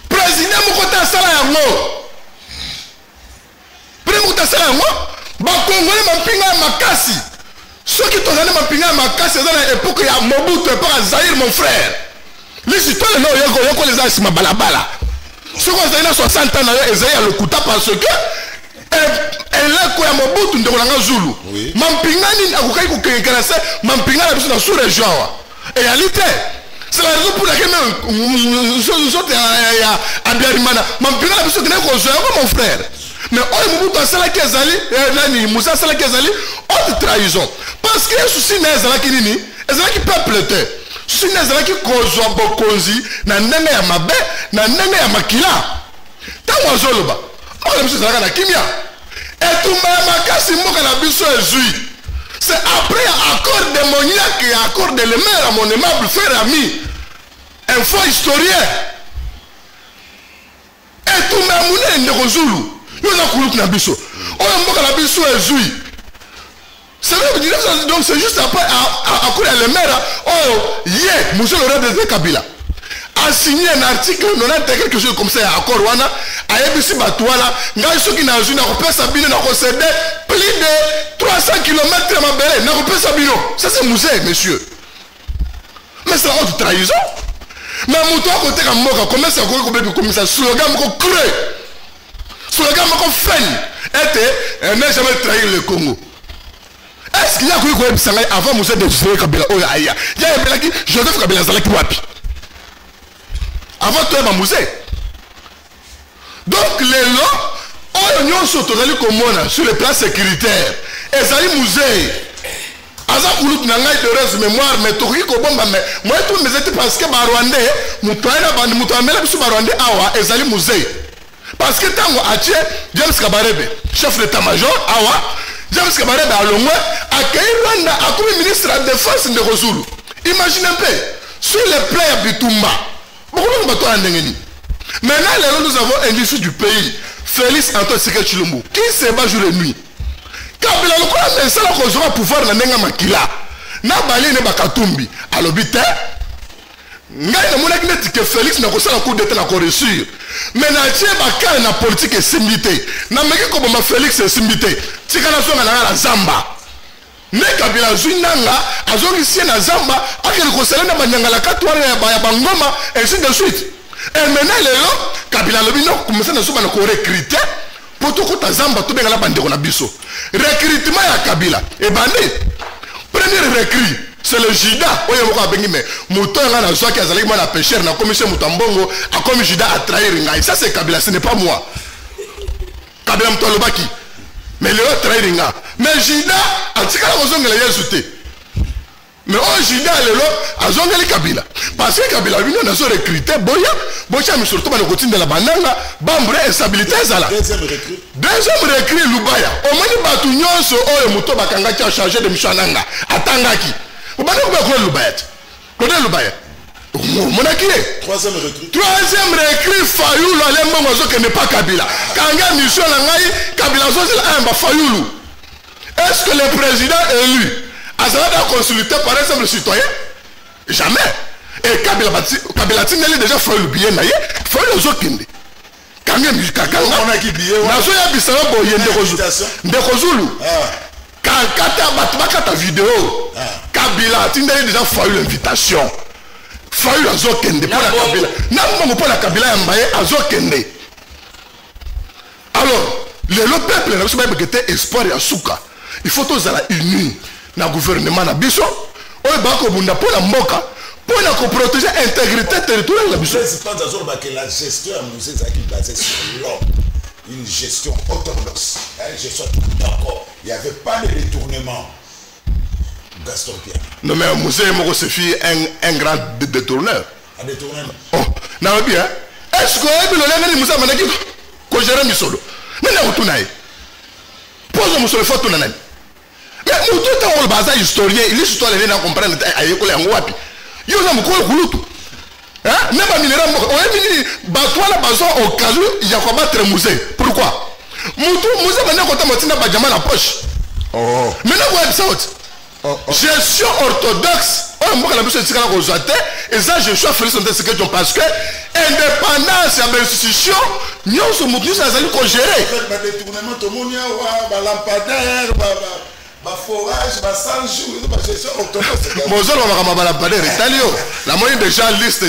Président Mokota sala yango. Président Mokota sala yango, ba Congolais mapinga makasi. Ceux qui tozana mapinga makasi dans l'époque ya Mobutu et pas Zaïre mon frère. Les citoyens non les asima balabala. Ce qu'on a 60 ans ezaya le kuta parce que elle est quoi Mobutu ndolanga Zulu. Mampingani akukai kukengerasa mampingana biso na sous région. Et réalité c'est la raison pour laquelle nous sommes à Biarimana. Mampingana biso kene ko zoya mon frère. Mais on Mobutu asala kezali nani Moussa asala kezali haute trahison parce que souci na ezala kinini ezala ki peuple te. Si nous avons kozwa bokonzi na ndenge ya mabe na ndenge ya makila tango azoloba on le sala na kimia et tout makasi mboka na biso ezui c'est après accord démoniaque et accord de l'emère à mon aimable frère ami un faux historien et tout mamune ndeko Zulu yo na kuluku na biso on mboka na biso ezui. Donc c'est juste après, à cause de l'emère, oh, yeah, monsieur le roi de Kabila a signé un article, on a quelque chose comme ça, à Korwana, à ABC Batouala, n'a ceux qui n'a pas repéré Sabine, n'a concédé plus de 300 km à Mabélé, n'a repéré Sabine. Ça c'est musée, monsieur. Mais c'est la haute trahison. Mais mon toit côté comme moi, comment ça comme ça, slogan mon creux, slogan mon fin, était, n'a jamais trahi le Congo. Est-ce qu'il y a quoi avant Moussa de Joseph Kabila oh aïe il y a un qui Joseph Kabila Zalaki wapi avant toi ma Moussa donc les lois oh nous sommes totalement comme sur le plan sécuritaire et Zali Moussa aza kulu na ngai de reste mémoire mais to ko bomba mais moi tout mais c'était parce que ba Rwandais mutoina bandi mutoamela biso ba Rwandais awa ezali Moussa parce que tango atie James Kabarebe chef d'état-major awa James Kabarebe à Longwe accueilli Rwanda a comme ministre de la défense de Rosulu. Imaginez un peu, sur les plaies à Bitumba, beaucoup de bateaux en Dengeni. Maintenant, nous avons un ministre du pays, Félix Antoine Tshisekedi Tshilombo, qui se bat jour et nuit. Kabila le quoi, mais ça la cause aura pouvoir na nenga makila. Na bali ne bakatumbi. À l'obité, ngai na mona kineti que Félix na kosala coup d'état na réussir. Mais na tie bakala na politique simbité. Na meki ko boma Félix simbité. Tikana songa na la Zamba. Ne Kabila Zwinanga azongi sie na Zamba akeli kosala na banyanga la katwara ya bangoma et ainsi de suite. Et maintenant lelo Kabila lobino commencer na soba na ko recruter pour tout kota Zamba to benga la bandeko na biso. Recrutement ya Kabila et bandi. Premier recrue c'est le Jida oyo moko abengi me moto nga na zwa ki azali mwana pêcheur na commission Mutambongo a comme Jida a trahir ngai ça c'est Kabila ce n'est pas moi. Kabila mtolobaki mais le trahir nga mais Jida atika la kozongela Yesu te mais oh Jida lelo azongeli Kabila parce que Kabila bino na zo recruter boya mi surtout ba le kotinda la bananga bambre instabilité zala deuxième recrue Lubaya o moni batu nyonso oyo moto bakanga ki a chargé de mishananga atangaki obana ko Lubaya côté Lubaya monaki troisième recrue Fayulu alembo mozo que n'est pas Kabila kanga mission na ngai Kabila zo zela amba Fayulu est-ce que le président élu Azalada a consulté par exemple le citoyen. Jamais. Et Kabila Tineli déjà fait le billet, fait le Zokinde. Quand même, on a qui billet. Nazo ya bisala boye Ndekozulu. Quand ta vidéo, Kabila Tineli déjà fait l'invitation. Fait le Zokinde pour la Kabila. Non, pour la Kabila Yambaye, Azokinde. Alors, le peuple n'a pas espoir et souka. Il faut tous aller unis dans le gouvernement. On va pour la moka. Pour protéger l'intégrité territoriale de la mission. Je pense que la gestion est basée sur l'homme. Une gestion orthodoxe. Une gestion d'accord. Il n'y avait pas de détournement. Gaston Pierre. Non, mais Moussé Moko fait un grand détourneur. Un détourneur. Oh, non, bien. Est-ce que vous avez dit Moussa Manaki que j'ai remis solo? Mais non, vous n'avez pas. Posez-moi sur le photo. Mais nous, tout le monde est historien. L'histoire est là, comprendre. Yo na mukolo kulutu même un minéral on est venu battre la bazo au cas où il y a quoi battre musée. Pourquoi musée maintenant quand on tient pas diamant la poche. Oh maintenant vous êtes ça gestion orthodoxe on m'a la mission de sikala kozate et ça je suis fait ce que tu parce que indépendance à l'institution nyonso mutu ça zali ko gérer ba détournement to monia ba lampadaire ba forage, ba sanjou, ba gestion orthodoxe. Mozolo va ba lampadaire italio. La moyenne déjà liste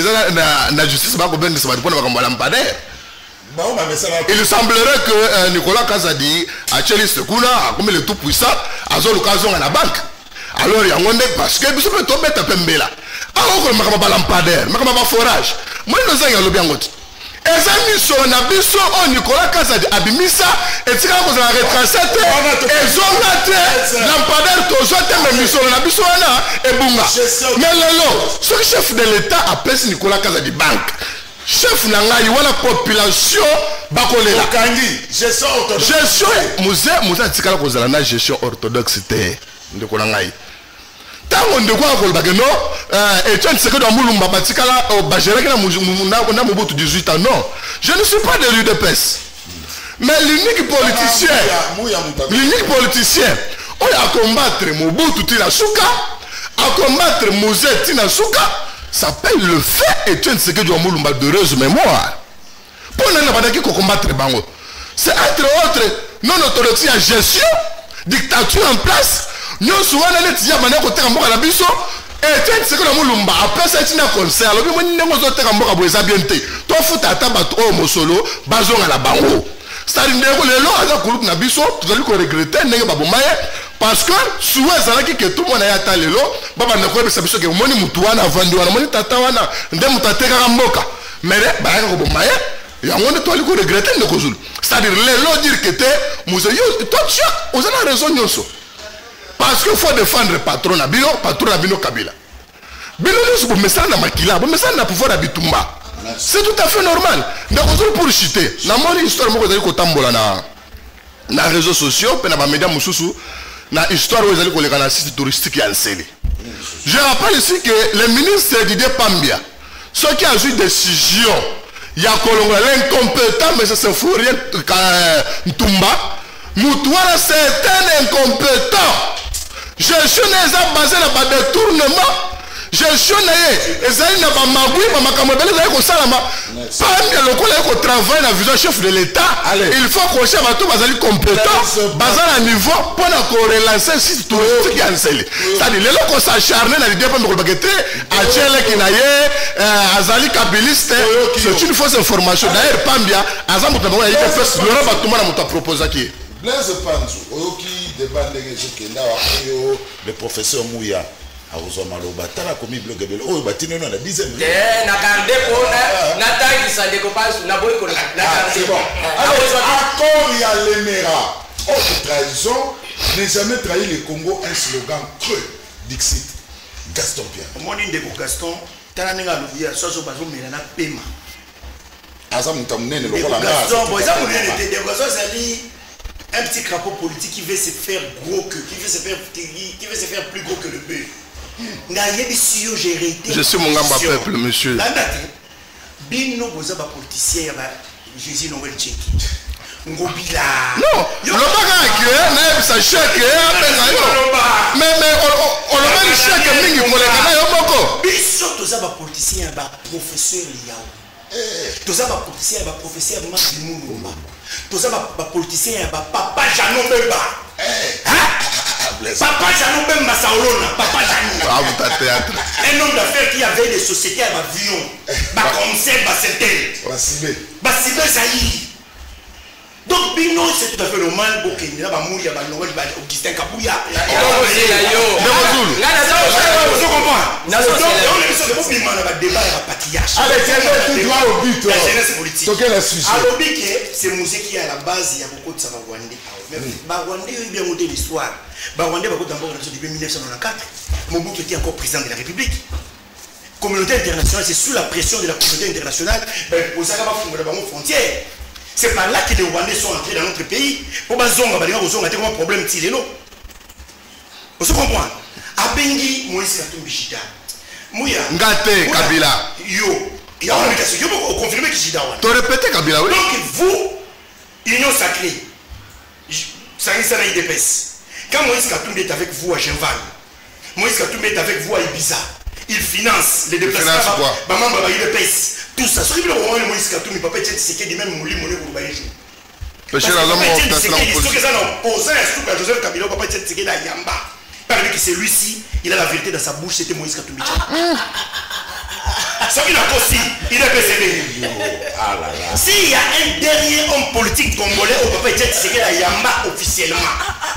na justice ba ko ben se ba pour ba lampadaire. Il semblerait que Nicolas Kazadi a cheliste kuna comme le tout puissant a zo l'occasion à la banque. Alors il y a un parce que biso peut tomber ta pembela. Alors ko ba lampadaire, ba forage. Moi nous a yalo bien ngoti. Ezami so na biso o Nicolas Kazadi abimisa etika ko za retracete ezongate lampadaire tozote me miso na biso wana ebunga mais lelo ce chef de l'état appelle Nicolas Kazadi banque chef na ngai wala population bakolela kangi gestion orthodoxe gestion musée atikala ko za na gestion orthodoxe te ndeko na ngai tango ndeko akoloba ke no Etienne Tshisekedi wa Mulumba batikala bageraki na Mobutu 18 ans non je ne suis pas de l'UDPS mais l'unique politicien on a combattre Mobutu tina suka a combattre Mosé tina suka s'appelle le fait Etienne Tshisekedi wa Mulumba d'heureuse mémoire pour nana badaki ko combattre bango c'est entre autres non orthodoxie à gestion dictature en place nous souvent les tiens maintenant côté en bas la biso et tiens c'est que la Mulumba après ça c'est un concert le bien nous nous autres en bas pour les habienter toi faut t'attendre au mosolo bazon à la bango c'est-à-dire les lois à la groupe na biso tu dois le regretter n'est pas bon parce que souvent ça là que tout le monde a atteint les lois baba na ko ça biso que moni mutu wana vandu wana moni tata wana ndé mutateka mboka mais ba ko bon maye ya on doit le regretter ne ko zulu c'est-à-dire les lois dire que t'es musée toi tu as raison nyonso. Parce qu'il faut défendre le patron Nabino Kabila. Bino nous pour message na makila, pour message na pouvoir habitumba. C'est tout à fait normal. Donc pour chuter, na mon histoire moko zali ko tambola na réseaux sociaux, pe na ba médias mususu, na histoire où zali ko leka na site touristique ya Nsele. Je rappelle ici que le ministre Didier Pambia, ce qui a eu décision, il y a l'incompétent mais ça se fout rien Ntumba, Moutouala c'est un incompétent. Gestion n'est basée sur le détournement. Gestion n'est pas magoui, mais makamobele est comme ça. Parmi les locaux qui travaillent dans le chef de l'État, il faut qu'on cherche à tout basé compétent, basé à niveau pour relancer le site touristique en Nsele. C'est-à-dire les locaux s'acharnent dans l'idée de baguetter, à Tchèle qui n'a pas, Azali Kabiliste, c'est une fausse information. D'ailleurs, Pambia, Azam Moutamoua, il a fait le rabat tout le monde a proposé qui. Blaise Panzou, qui débat le professeur Mouya, a reçu Maloba, Tala commis blog, oh, Batino, on a 10 ans. Na garde pour na taille ça découpage, na boy qu'on c'est bon. Alors, accord il y a l'Éméra. Autre trahison, n'est jamais trahi le Congo, un slogan creux, Dixit, Gaston Pierre. Mon nom de Gaston, Tala Nenga Louia, Soso Bazou Mélana Pema. Azam Tamnen, le Gaston, bon, ça vous l'avez dit, Gaston, ça dit. Un petit crapaud politique qui veut se faire gros que, qui veut se faire plus gros que le bœuf. Je suis mon gamba peuple, monsieur. Bino boza ba politicien ba Jésus Noël Tcheki. ngobila non loba que ça chèque mais on le met chèque mingi pour les canaux yomoko biso toza ba politicien ba professeur yao toza ba politicien ba professeur Marc Mulumba toza ba politicien ba papa Janon Bemba papa Janon Bemba Saolona papa Janon théâtre un homme d'affaires qui avait des sociétés à avion ba conseil ba Sentel ba Sibé Zaï. Donc, Bino, c'est tout à fait normal pour qu'il y ait un mouille à Noël, Augustin Kabouya. C'est musée qui est à la base, il y a beaucoup de savoir rwandais. Mais Rwandais, il y a bien monté l'histoire. Rwandais, depuis 1994, Mobutu était encore président de la République. Communauté internationale, c'est sous la pression de la communauté internationale, aux frontières. C'est par là que les Rwandais sont entrés dans notre pays. Pour que zonga un problème tilelo. Vous comprenez? Abengi Moïse Katumbi Chida. Mouya. Ngate Kabila. Yo. Il y a une indication. Yo confirmer que Chida. Tu répété Kabila, oui. Donc vous, Union Sacrée, ça y est, ça y est. Quand Moïse Katumbi est avec vous à Genval, Moïse Katumbi est avec vous à Ibiza, il finance les déplacements. Tout ça, ce qui est le roi de Moïse Katumbi, papa, c'est qu'il y a même mouli monnaie pour le bailler. Parce que Joseph Kabila, papa, c'est qu'il y a Yamba. Parce que celui-ci, il a la vérité dans sa bouche, c'était Moïse Katumbi. Ce qu'il a aussi, il est précédé. S'il y a un dernier homme politique congolais, au papa, c'est qu'il y a Yamba officiellement.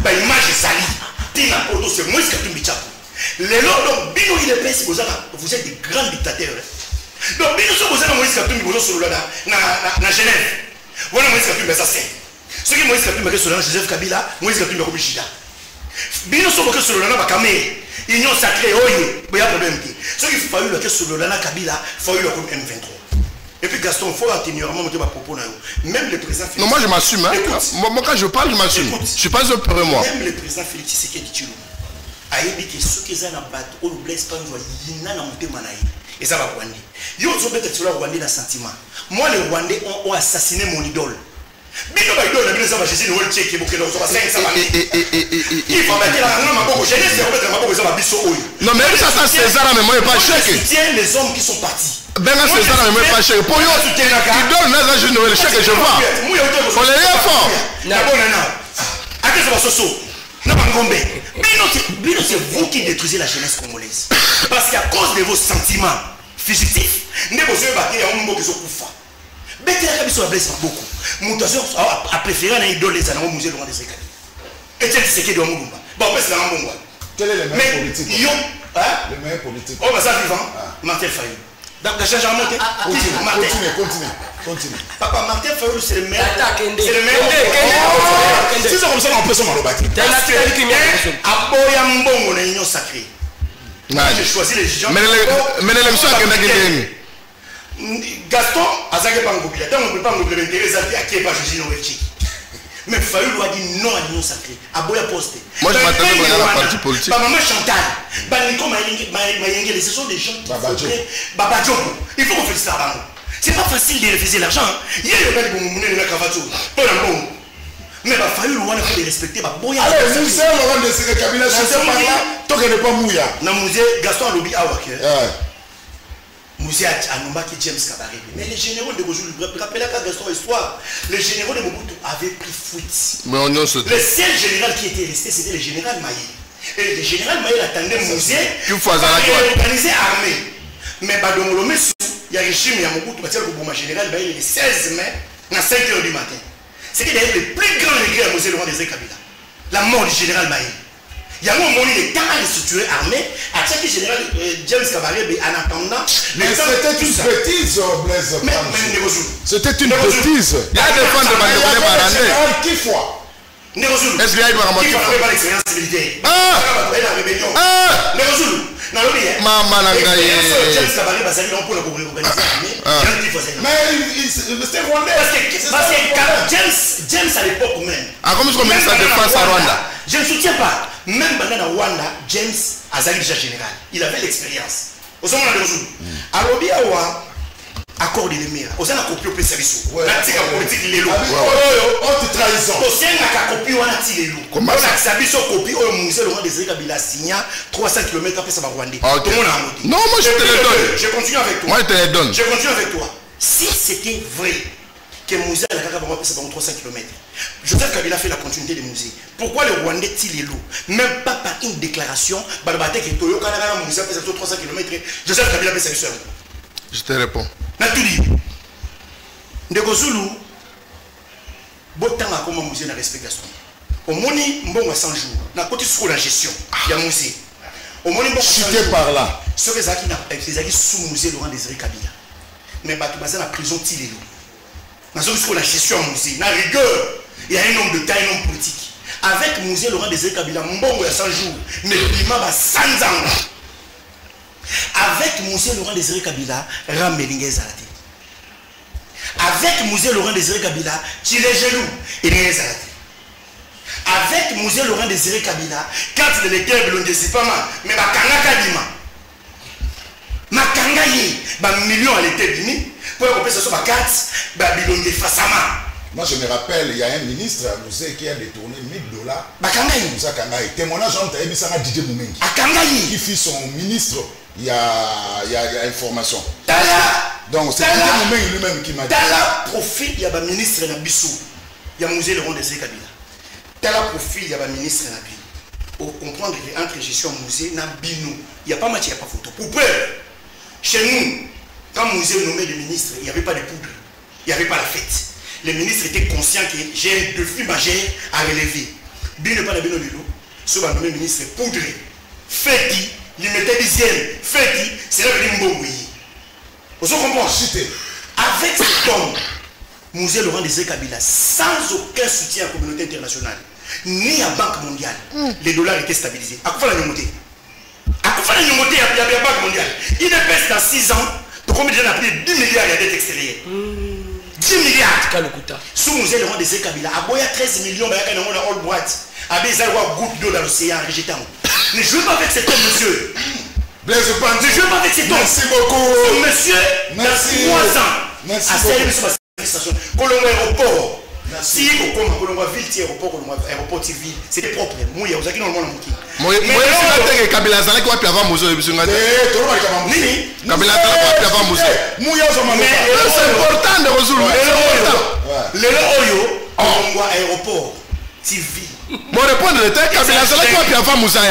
L'image est salie. Tina Poto, c'est Moïse Katumbi. Les lots, donc, Bino, il est précis, vous êtes des grands dictateurs. Donc, bien sûr, vous avez Moïse Katumbi, vous êtes dans Genève. Vous avez Moïse Katumbi, ça c'est. Ce qui est Moïse Katumbi, c'est Joseph Kabila, Moïse Katumbi, c'est Chida. Bien sûr, vous avez Bakamé, Union Sacrée, il y a un problème. Ce qu'il faut faire, c'est que Kabila, il faut faire comme M23. Et puis Gaston, il faut atténuer mon propos. Même le président Félix. Non, moi je m'assume. Moi, quand je parle, je m'assume. Je ne suis pas un peu moi. Même le président Félix Tshisekedi Tshilombo a dit que ceux qui sont dans le bateau, on blaise pas, ils n'ont pas monté manaï. Et ça va Rwandais. Ils ont peut-être sur le Rwandais dans sentiment. Moi, les Rwandais ont assassiné mon idole. Bino ba idole, bino ça va Jésus Noël tchèque, beaucoup de gens, ça va. Il faut mettre la main à jeunesse, et remettre la main à Bisso. Non, mais ça, César, mais moi, pas chèque. Je soutiens les hommes qui sont partis. Ben là, César, mais moi, pas chèque. Pour eux, idole, là, je Noël, chèque, je vois. On les est fort. À quel moment ça Bino, c'est vous qui détruisez la jeunesse congolaise. Parce qu'à cause de vos sentiments fugitifs, vous avez un monde qui est koufa. Mais il y a beaucoup. Moutation a préféré un idole des animaux musées de Rwanda. Et c'est ce qui est de Moulumba. Bon, c'est un bon. Quel est le meilleur politique? Le meilleur politique. Oh, bah ça vivant. Martin Fayou. Donc, la change à monter. Continue. Papa, Martin Fayou, c'est le meilleur. C'est le meilleur. Si c'est comme ça, on peut se malobati. Parce que Aboya Mbongo, la Union Sacrée. J'ai choisi les gens. Mais l'élection a gagné. Gaston, Azagé Pangobila. Tant on ne peut pas nous l'intérêt, ça fait à qui est pas Jésus Noël. Mais Fayou lui a dit non à l'Union Sacrée. Aboya posté. Moi, je m'attendais à la partie politique. Maman Chantal, Nico Mayengele, ce sont des gens qui Baba Djoko. Il faut qu'on félicite ça. C'est pas facile de refuser l'argent. Il y a des gens qui ont la cravature. Mais il faut les respecter. Allez, nous sommes Laurent de Ségué Kabila, je sais par là, tant qu'elle n'est pas mouilla. Dans le musée, Gaston Alobi Awak. Musée à Nombaki James Kabarebe. Mais les généraux de Gojou, rappelez-la qu'à Gaston Histoire, les généraux de Mobutu avaient pris fuite. Le seul général qui était resté, c'était le général Maïe. Et le général Maïe attendait le musée pour organiser l'armée. Mais Badomolomé, il y a un régime, il y a Mobutu, parce que le général Maïe, le 16 mai, à 5 h du matin. C'était d'ailleurs le plus grand regret à Mosée Laurent des Kabila. La mort du général Maïe. Il y a un moment où il temps à structurer armée, à chaque général James Kabarebe en attendant. Mais c'était une bêtise, Blaise. C'était une bêtise. Il y a des fans de Mandokole Barandé. Qui fois? Est-ce qu'il y a une qui n'a pas l'expérience militaire? La rébellion. Maman Nangaye. James Kabarebe a sali pour organiser l'armée. Mais c'était rwandais. Parce que James à l'époque même. Ah, comme je commence à défense à Rwanda. Je ne soutiens pas. Même pendant Rwanda, James Azali déjà général. Il avait l'expérience. Au moment de Rwanda. Alors, accord de l'émir. Vous avez copié au service. Natika politique lelo. Haute trahison. Vous avez une copie ou un lelo. Comment ça? On a copie au musée Laurent Désiré Kabila signa 300 km après ça va Rwandais. Non, moi je te les donne. Je continue avec toi. Moi je te les donne. Je continue avec toi. Si c'était vrai que musée la Kaka va passer par 300 km. Joseph Kabila fait la continuité des musées. Pourquoi le Rwandais Tilelo, même pas par une déclaration, Barbatek et Toyo Kanaka musée fait 300 km, Joseph Kabila fait ça. Je te réponds. Natuli. Ndeko Zulu, botanga comme musée na respectation. Au moni mbongo 100 jours. Na côté sur la gestion. Il y a musée. Au moni mbongo cité par là. Ce que Zaki na Zaki sous musée Laurent Désiré Kabila. Mais bato basé na prison Tilelo. Na sur la gestion musée, na rigueur. Il y a un homme de taille, un homme politique. Avec musée Laurent Désiré Kabila, mbongo ya 100 jours, mais climat va 100 ans. Avec musée Laurent Désiré Kabila, Ramelingue Zalati. Avec musée Laurent Désiré Kabila, Chile Gelou et Nezalati. Avec musée Laurent Désiré Kabila, quand il est clair, il ne dit pas mal, mais Makanga Kadima. Makanga yi, million à l'été bini, pour que ce soit ma carte, Babylone de Fassama. Moi je me rappelle, il y a un ministre à musée qui a détourné $1000. Bakangayi. Moussa Kangayi. Témoignage entre Ebisanga Didier Moumengi. Akangayi. Qui fit son ministre, il y a information. Tala. Donc c'est Didier Moumengi lui-même qui m'a dit. Tala profil, il y a un ministre Nabissou. Il y a musée Laurent Désiré Kabila. Tala profil, il y a un ministre Nabi. Pour comprendre entre gestion musée, Nabino. Il n'y a pas matière, il n'y a pas photo. Pour preuve, chez nous, quand musée nommait le ministre, il n'y avait pas de poudre. Il n'y avait pas la fête. Les ministres étaient conscients que j'ai un défi majeur à relever. Bien ne pas la Lilo, ce va nommer ministre poudré. Feti, il mettait dixième. Feti, c'est là que les mots oui. Vous comprenez? Avec cet homme, musée Laurent Désiré Kabila, sans aucun soutien à la communauté internationale, ni à la Banque mondiale, les dollars étaient stabilisés. À quoi la monter? À quoi la monter à la Banque mondiale? Il est pèse dans 6 ans, pour combien de gens a pris 10 milliards de dettes extérieures? 10 milliards. Sous musée Laurent Désiré Kabila, à Boya 13 millions, il y a une all boîte. À Bézaïwa, goutte d'eau dans l'océan, rejetant. Ne jouez pas avec cet homme, monsieur. Ne jouez pas avec cet homme. Merci beaucoup. Ce monsieur, dans 3 ans, merci à servir sur la station. Colombo aéroport. Si Colombo ville, aéroport TV, c'était propre. Moi, il y a aussi dans le monde. Moi, je suis Kabila Zala qui va plus avant Moussa. Kabila Zala qui va plus avant Moussa. C'est important de résoudre. Le Oyo, Colombo aéroport TV. Mon répondre était Kabila Zala qui va plus avant Moussa.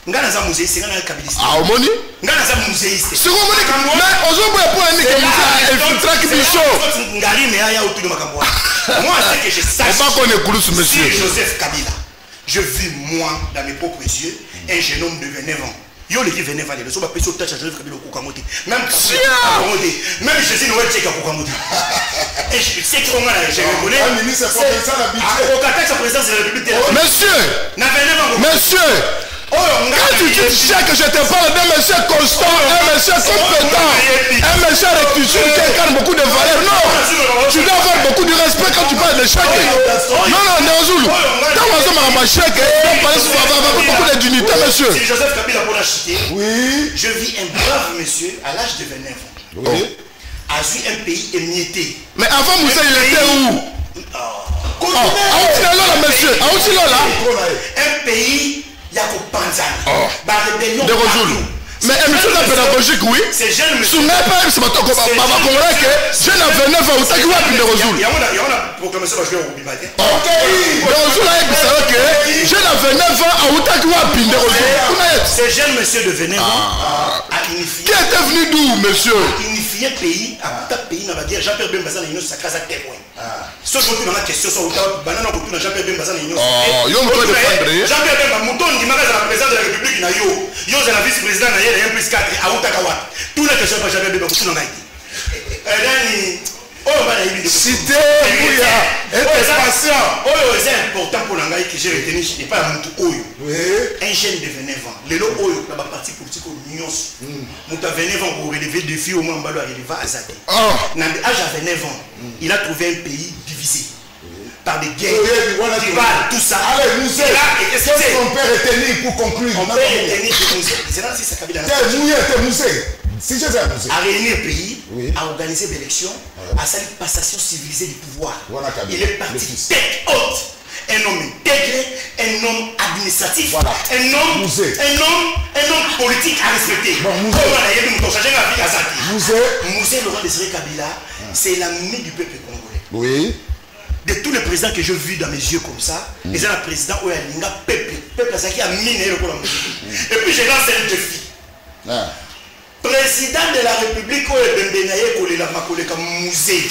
Ngana za musée c'est ngana kabiliste. Ah omoni? Ngana za muséiste. C'est omoni mais ozo boye pour ni que musée infiltra kibiso. Ngari mais aya autour de makambo. Moi c'est que je sache. On va connaître Koulouss monsieur. Joseph Kabila. Je vis moi dans mes propres yeux un jeune homme de 29 ans. Yo le qui venait valer le so ba peso tâche Joseph Kabila au Kokamote. Même même Jésus Noël check à Kokamote. Et je sais qu'on a je reconnais. Un ministre provincial habitué. Au Qatar président de la République. Monsieur. Monsieur. Quand tu dis que je te parle d'un monsieur constant, un monsieur compétent, un monsieur rectitude qui incarne beaucoup de valeurs, non, tu dois avoir beaucoup de respect quand tu parles de chèque. Non, Néozulu, quand on a un chèque, on parle beaucoup de dignité, monsieur. Si Joseph Kabila pour l'acheter, oui, je vis un brave monsieur à l'âge de 29 ans. Oui. A vu un pays émietté. Mais avant Moussa, il était où? Monsieur, un pays. Il y a qu'au Panzani. De Rozoul. Mais émission pédagogique, oui. C'est jeune monsieur. Sous n'est pas c'est ma toko baba congolais que jeune à 29 ans, ça qui va de Rozoul. Il y a une proclamation parce que on oublie pas. OK. De Rozoul là, il savait que jeune à 29 ans, à Outa qui va de Rozoul. C'est jeune monsieur de 29 ans a unifié. Qui était venu d'où, monsieur? Unifié pays, à tout pays dans la guerre, Jean-Pierre Bembazan et nous ça crase à témoin. Ce que dans la question sur Outa, banana ko tuna Jean-Pierre Bembazan et nous. Yo mo défendre. Jean-Pierre Bembazan mouton di magasin la président de la République na yo. Yo c'est la vice-président na yé 1+4 à Outa Kawa. Tout la question pas Jean-Pierre Bembazan ko tuna ngai. Cité, patient. C'est important pour l'anglais que j'ai retenu. Je n'ai pas un un jeune de 29 ans. Les lots, la partie politique au Nyons. Mouta 29 ans pour relever des défis au moins à relever à Zate. Dans l'âge à 29 ans, il a trouvé un pays divisé par des guerres, tout ça. Allez, nous sommes. Son père est tenu pour conclure. Mon père est tenu pour conclure. président c'est Kabila c'est à réunir le pays, à organiser des élections, à faire une passation civilisée du pouvoir. Il est parti tête haute. Un homme intégré, un homme administratif, un homme politique à respecter. Mouzé Laurent Désiré Kabila, c'est l'ami du peuple congolais. Oui. De tous les présidents que j'ai vus dans mes yeux comme ça, ils ont un président où il y a un peuple qui a miné le Congo. Et puis je lance un défi. Président de la République, Mouzé,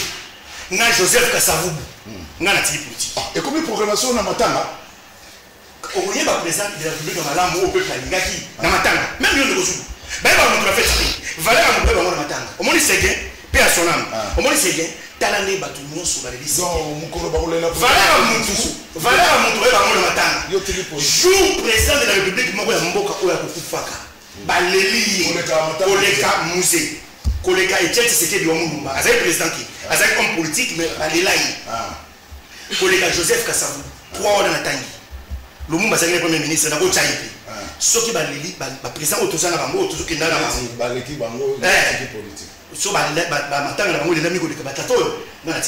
Joseph Kasavubu. Et comme programmation na matanga au lieu de président de la République de Malambo au peuple alingaki na matanga même yo ndeko zulu ba ba mo fait valeur à mo ba matanga au moins c'est gain paix à son âme au moins c'est gain talande batu nyonso ba lisi non mukolo ba kolela valeur à mo ba mo matanga jour président de la République moko ya mboka oya kokufaka ba leli koleka Mouzé koleka Etienne c'était du Mulumba azai président qui azai homme politique mais ba lelai collègue Joseph Kassavou, 3 ans dans la tangi. Le monde est le premier ministre, il y a ceux qui sont président autour de la banque, autour de la banque. L'équipe politique. Ceux qui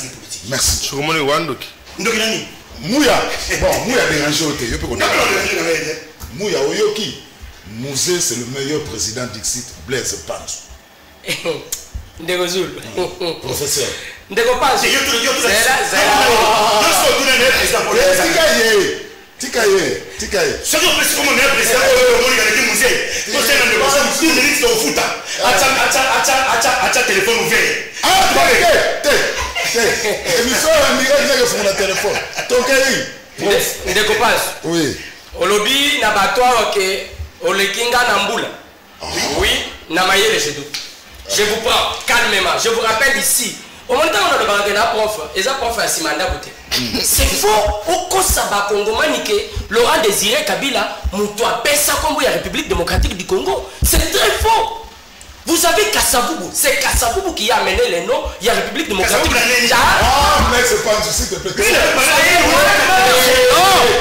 politique. Merci. Je vous remercie. Mouya, bon, Mouya dérangé au thé. Mouya Oyoki, Mouzé, c'est le meilleur président d'Ixit, Blaise Panzo. Ndegozul. Professeur. Ndego pas. Tikaye. Ce qui est comme un président, on téléphone ouvert. Téléphone. Ndego pas. Oui. Olobi na batwa ke olekinga na mbula. Oui, na mayele chez nous. Je vous prends calmement. Je vous rappelle ici. Au moment où on a demandé à prof, et ça prof a si mandat côté. C'est faux. Au Kosovo Congo maniqué, Laurent Désiré Kabila, Moutoua Pessa Congo et la République démocratique du Congo. C'est très faux. Vous avez Kasavubu, c'est Kasavubu qui a amené les noms, il y a la République démocratique. Ah, mais c'est pas du site de pétrole.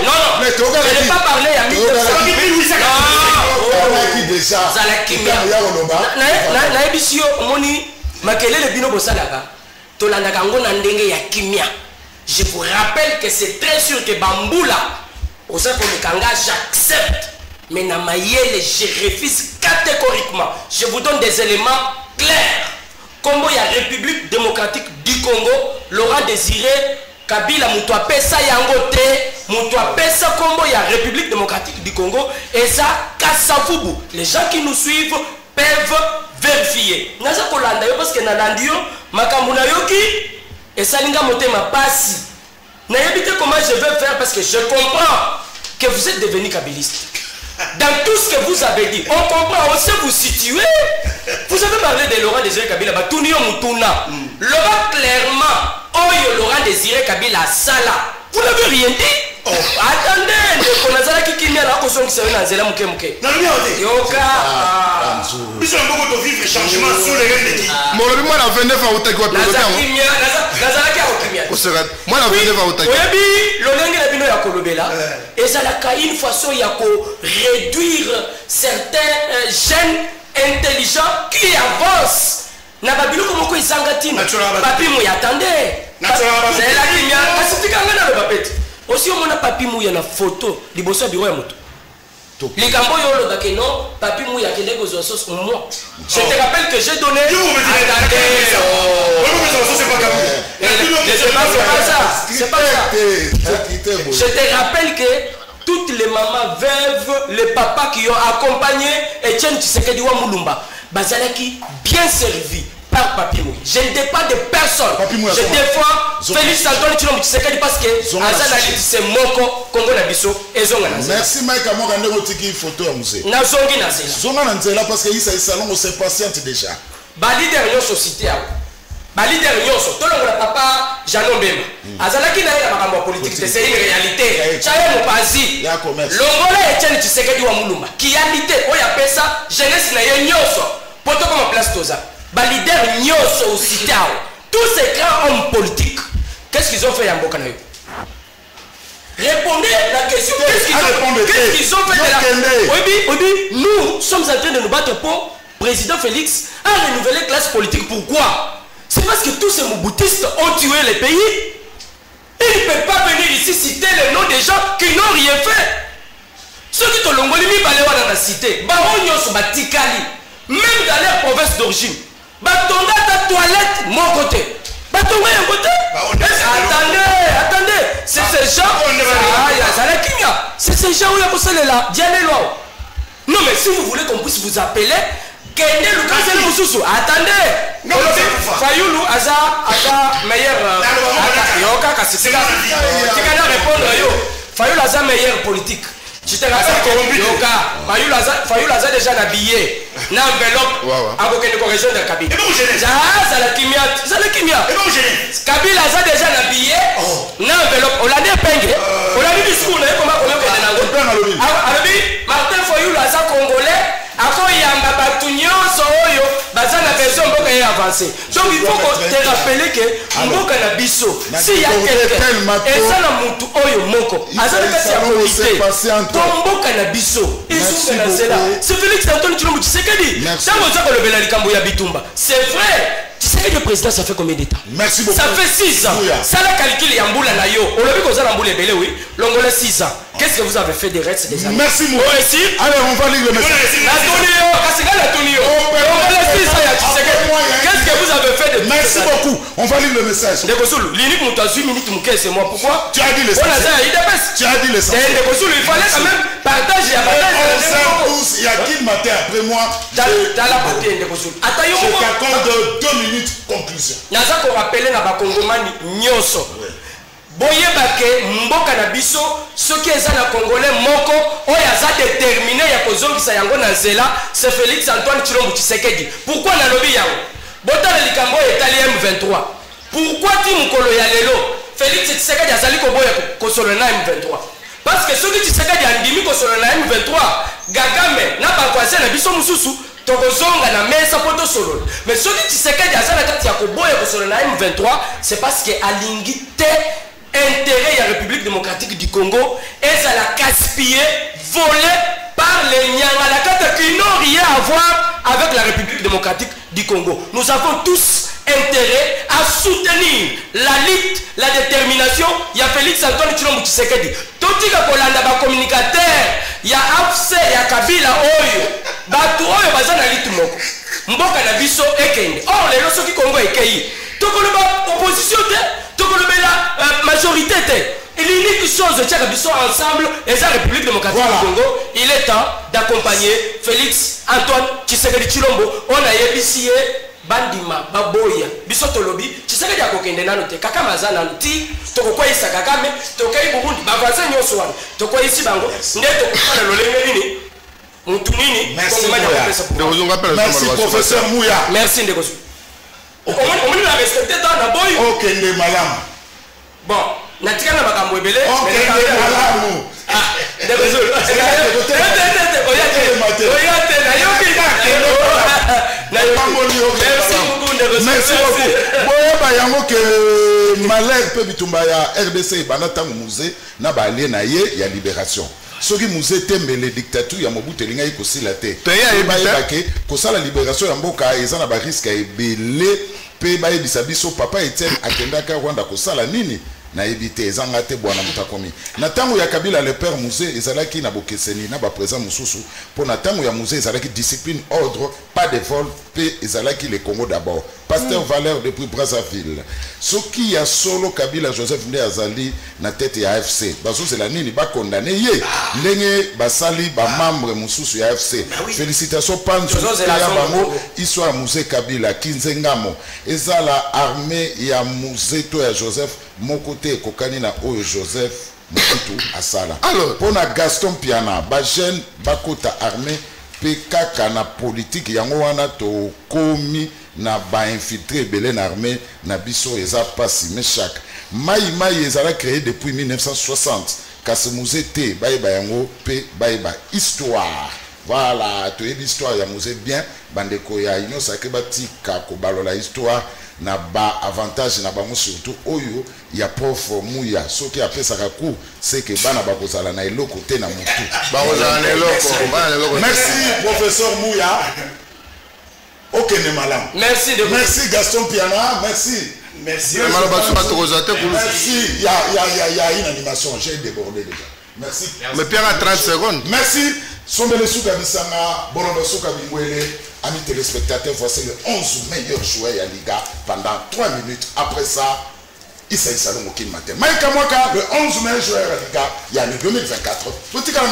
Non, mais tu n'as pas parlé à je vous rappelle que c'est très sûr que Bamboula, j'accepte, mais Namayele, je refuse catégoriquement. Je vous donne des éléments clairs. Comme il y a la République démocratique du Congo, Laurent Désiré Kabila Moutoua Pessa Yangote, Moutoua Pessa Congo, il y a la République démocratique du Congo, et ça, Kasavubu. Les gens qui nous suivent peuvent vérifier. Naza Kolanda yo parce que Nalandio, Makamuna Yoki, et Salinga Motema Passi. N'ayez comment je vais faire parce que je comprends que vous êtes devenu kabiliste. Dans tout ce que vous avez dit, on comprend, on sait vous situer. Vous avez parlé de Laurent Désiré Kabila, Batunio Moutouna. Laurent clairement, Oyo Laurent Désiré Kabila Sala. Vous n'avez rien dit. Oh, attendez, on a ça qui n'a pas besoin de se faire dans mouké mouké. Non, non, Yoka. Ils sont beaucoup de vivre changement sur les règles de qui. Moi, la 29 à Otago. Moi, la 29 à Otago. Oui, l'olenge la bino ya kolobela. Et ça la une façon ya ko réduire certains jeunes intelligents qui avancent. Na babilo comme ko isangatine. Papi mo attendez. C'est la kimia. Asifika ngana le papeti. Aussi on a papi mouya na photo liboso biro ya moto. Les gambo yo lo que non, papi mouya kende ko zo sos moi. Je te rappelle que j'ai donné c'est pas ça. Je te rappelle que toutes les mamans veuves, les papas qui ont accompagné Etienne Tshisekedi wa Mulumba, bazalaki bien servi par Papi Mouya. Je ne dépends de personne. Je défends Félix Antoine Tshilombo Tshisekedi parce que Azanali c'est Moko Congo na biso et zonga na. Merci Mike Amoka ndeko tiki photo ya musée. Na zongi na zela. Zonga na nzela parce que isa salon on se patiente déjà. Ba leader yo société a. Ba leader yo so to longola papa Jean Mbemba. Azalaki na ya makambo politique c'est une réalité. Chaye mopazi. Longola Etienne Tshisekedi wa Mulumba. Qui a l'idée oya pesa jeunesse na ye nyoso. Poto comme place toza. Ba leader nyoso cité tous ces grands hommes politiques, qu'est-ce qu'ils ont fait à Mbokanayo? Répondez à la question. Qu'est-ce qu'ils ont fait de la... Nous sommes en train de nous battre pour président Félix a renouvelé classe politique. Pourquoi? C'est parce que tous ces mouboutistes ont tué le pays. Il ne peut pas venir ici citer le nom des gens qui n'ont rien fait. Ceux qui ont l'ongolimi balewa dans la cité, baronio sur batikali, même dans leur province d'origine, batonga ta toilette, mon côté. Batonga un côté. Attendez, c'est ces gens. C'est ces gens où il y a pour là. Diallo. Non, mais si vous voulez qu'on puisse vous appeler, attendez. Fayoulou Aza meilleur. Fayoulou Aza meilleur politique. Je te rappelle que Fayoulou Aza déjà habillé. N'a enveloppe avec une correction de Kabila. C'est la kimia. Kabila Aza déjà habillé. N'a enveloppe. On l'a dit penge. On l'a dit discours. Martin Fayoulou Aza congolais. Après, il y a un batunyo, soyo, bazana version mboka est avancée. Donc il faut te rappeler que mboka na biso, s'il y a quelqu'un, et ça na mutu oyo moko, azana kasi ya polité, mboka na biso, c'est Félix Antoine Tshilombo Tshisekedi. Ça vous a que le Belalikambo ya Bitumba. C'est vrai. Tu sais que le président ça fait combien d'états? Merci beaucoup. Ça fait 6 ans. Ça la calcule ya Mboula na yo. On l'a vu qu'on a Mboula belé oui. L'Angola 6 ans. Qu'est-ce que vous avez fait des restes des années? Merci beaucoup. Allez, on va lire le message. Qu'est-ce que vous avez fait de... Merci beaucoup. On va lire le message. L'unique Moutazu, minute Mouké, c'est moi. Pourquoi? Tu as dit l'essentiel. Tu as dit l'essentiel. Il fallait quand même partager. Il y a qui matin après moi? Dans la papier, je t'accorde 2 minutes conclusion. Naza ko rappeler na bakongomani nyonso. Boyebake mboka na biso soki eza na congolais moko oyo aza déterminé ya kozongisa yango na nzela, c'est Félix Antoine Tshilombo Tshisekedi. Pourquoi na lobi yango? Botala likambo etali M23. Pourquoi ti mukolo ya lelo Félix Tshisekedi azali koboya kosolo na M23? Parce que soki Tshisekedi andimi kosolo na M23, Gagame na bakwase na biso mususu tokozonga na mesa poto solo. Mais soki Tshisekedi azala kati ya koboya kosolo na M23, c'est parce que alingi te intérêt de la République démocratique du Congo et ça l'a gaspillé, volé par les Nyangalakata qui n'ont rien à voir avec la République démocratique du Congo. Nous avons tous intérêt à soutenir la lutte, la détermination. Il y a Félix Antoine Tshilombo Tshisekedi. Totika kolanda ba communicateur, il y a AFC, il y a Kabila Oyo. Batu Oyo bazana lutte moko. Mboka na biso ekende. Or les loso qui Congo ekei. Tokoloba opposition te, tokoloba la majorité te. Et l'unique chose tchaka biso ensemble et la République démocratique du Congo, il est temps d'accompagner Félix Antoine Tshisekedi Tshilombo. On a yebisié bandima baboya biso tolobi Tshisekedi akokende nano te kaka mazana nti tokokwa isa kaka me tokai Burundi bavanze nyonso wana tokwa isi bango ndeto kufana lolenge nini mutu nini. Merci professeur Mouya. Merci Ndekosu. On a respecté dans la boy. Ok, les malam. Bon, natika na makambo ebele. Ok, les malam. Ah, Ndekosu. Merci beaucoup. Boyeba yango que malheur peut bitumba ya RDC banata musée na ba allié na ye ya libération. Soki musée tembele dictature ya Mobutu elinga ikosila te. Toyeba ke kosala libération ya mboka ezana ba risque ebele pe ba ebisa biso papa Etienne akendaka Rwanda kosala nini na ebité ezanga te bwana mutakomi. Na tango ya Kabila le père musée ezalaki na bokeseni na ba présent mususu pour na tango ya musée ezalaki discipline ordre pas de vol pe ezalaki le Congo d'abord. Pasteur Valère depuis Brazzaville. Soki ya solo Kabila Joseph nde azali na tête ya AFC. Bazo c'est la nini ba condamné ye. Ndenge basali ba membre mususu ya AFC. Félicitations Panzo ya bango histoire musée Kabila Kinzengamo. Ezala armée ya musée to ya Joseph mon côté kokani na oyo Joseph Mobutu asala. Alors pona Gaston Piana ba jeune bakota armée pe kaka na politique yango wana to komi na ba infiltré belé na armée na biso eza pasi mais chaque mai ezala créé depuis 1960 kasi musée te ba yango pe ba histoire. Voilà, tu es l'histoire ya musée bien bandeko ya ino sake batika ko balola histoire na ba avantage na bango surtout oyo ya prof Mouya soki apesaka coup c'est que bana bakozala na eloko te na mutu bakozala na eloko. Merci professeur Mouya. Ok, malam. Merci de vous. Merci Gaston Piana, merci. Merci. Merci. Il y a une animation, j'ai débordé déjà. Merci. Mais Pierre a 30 secondes. Merci. Sombele Souka Bissanga, Borodo Souka Bimwele, amis téléspectateurs, voici le 11 meilleur joueur à Liga pendant 3 minutes. Après ça, Issa Salongo Kin Matin. Maïka Mwaka, le 11 meilleur joueur à Liga, il y a le 2024. Tout est calme.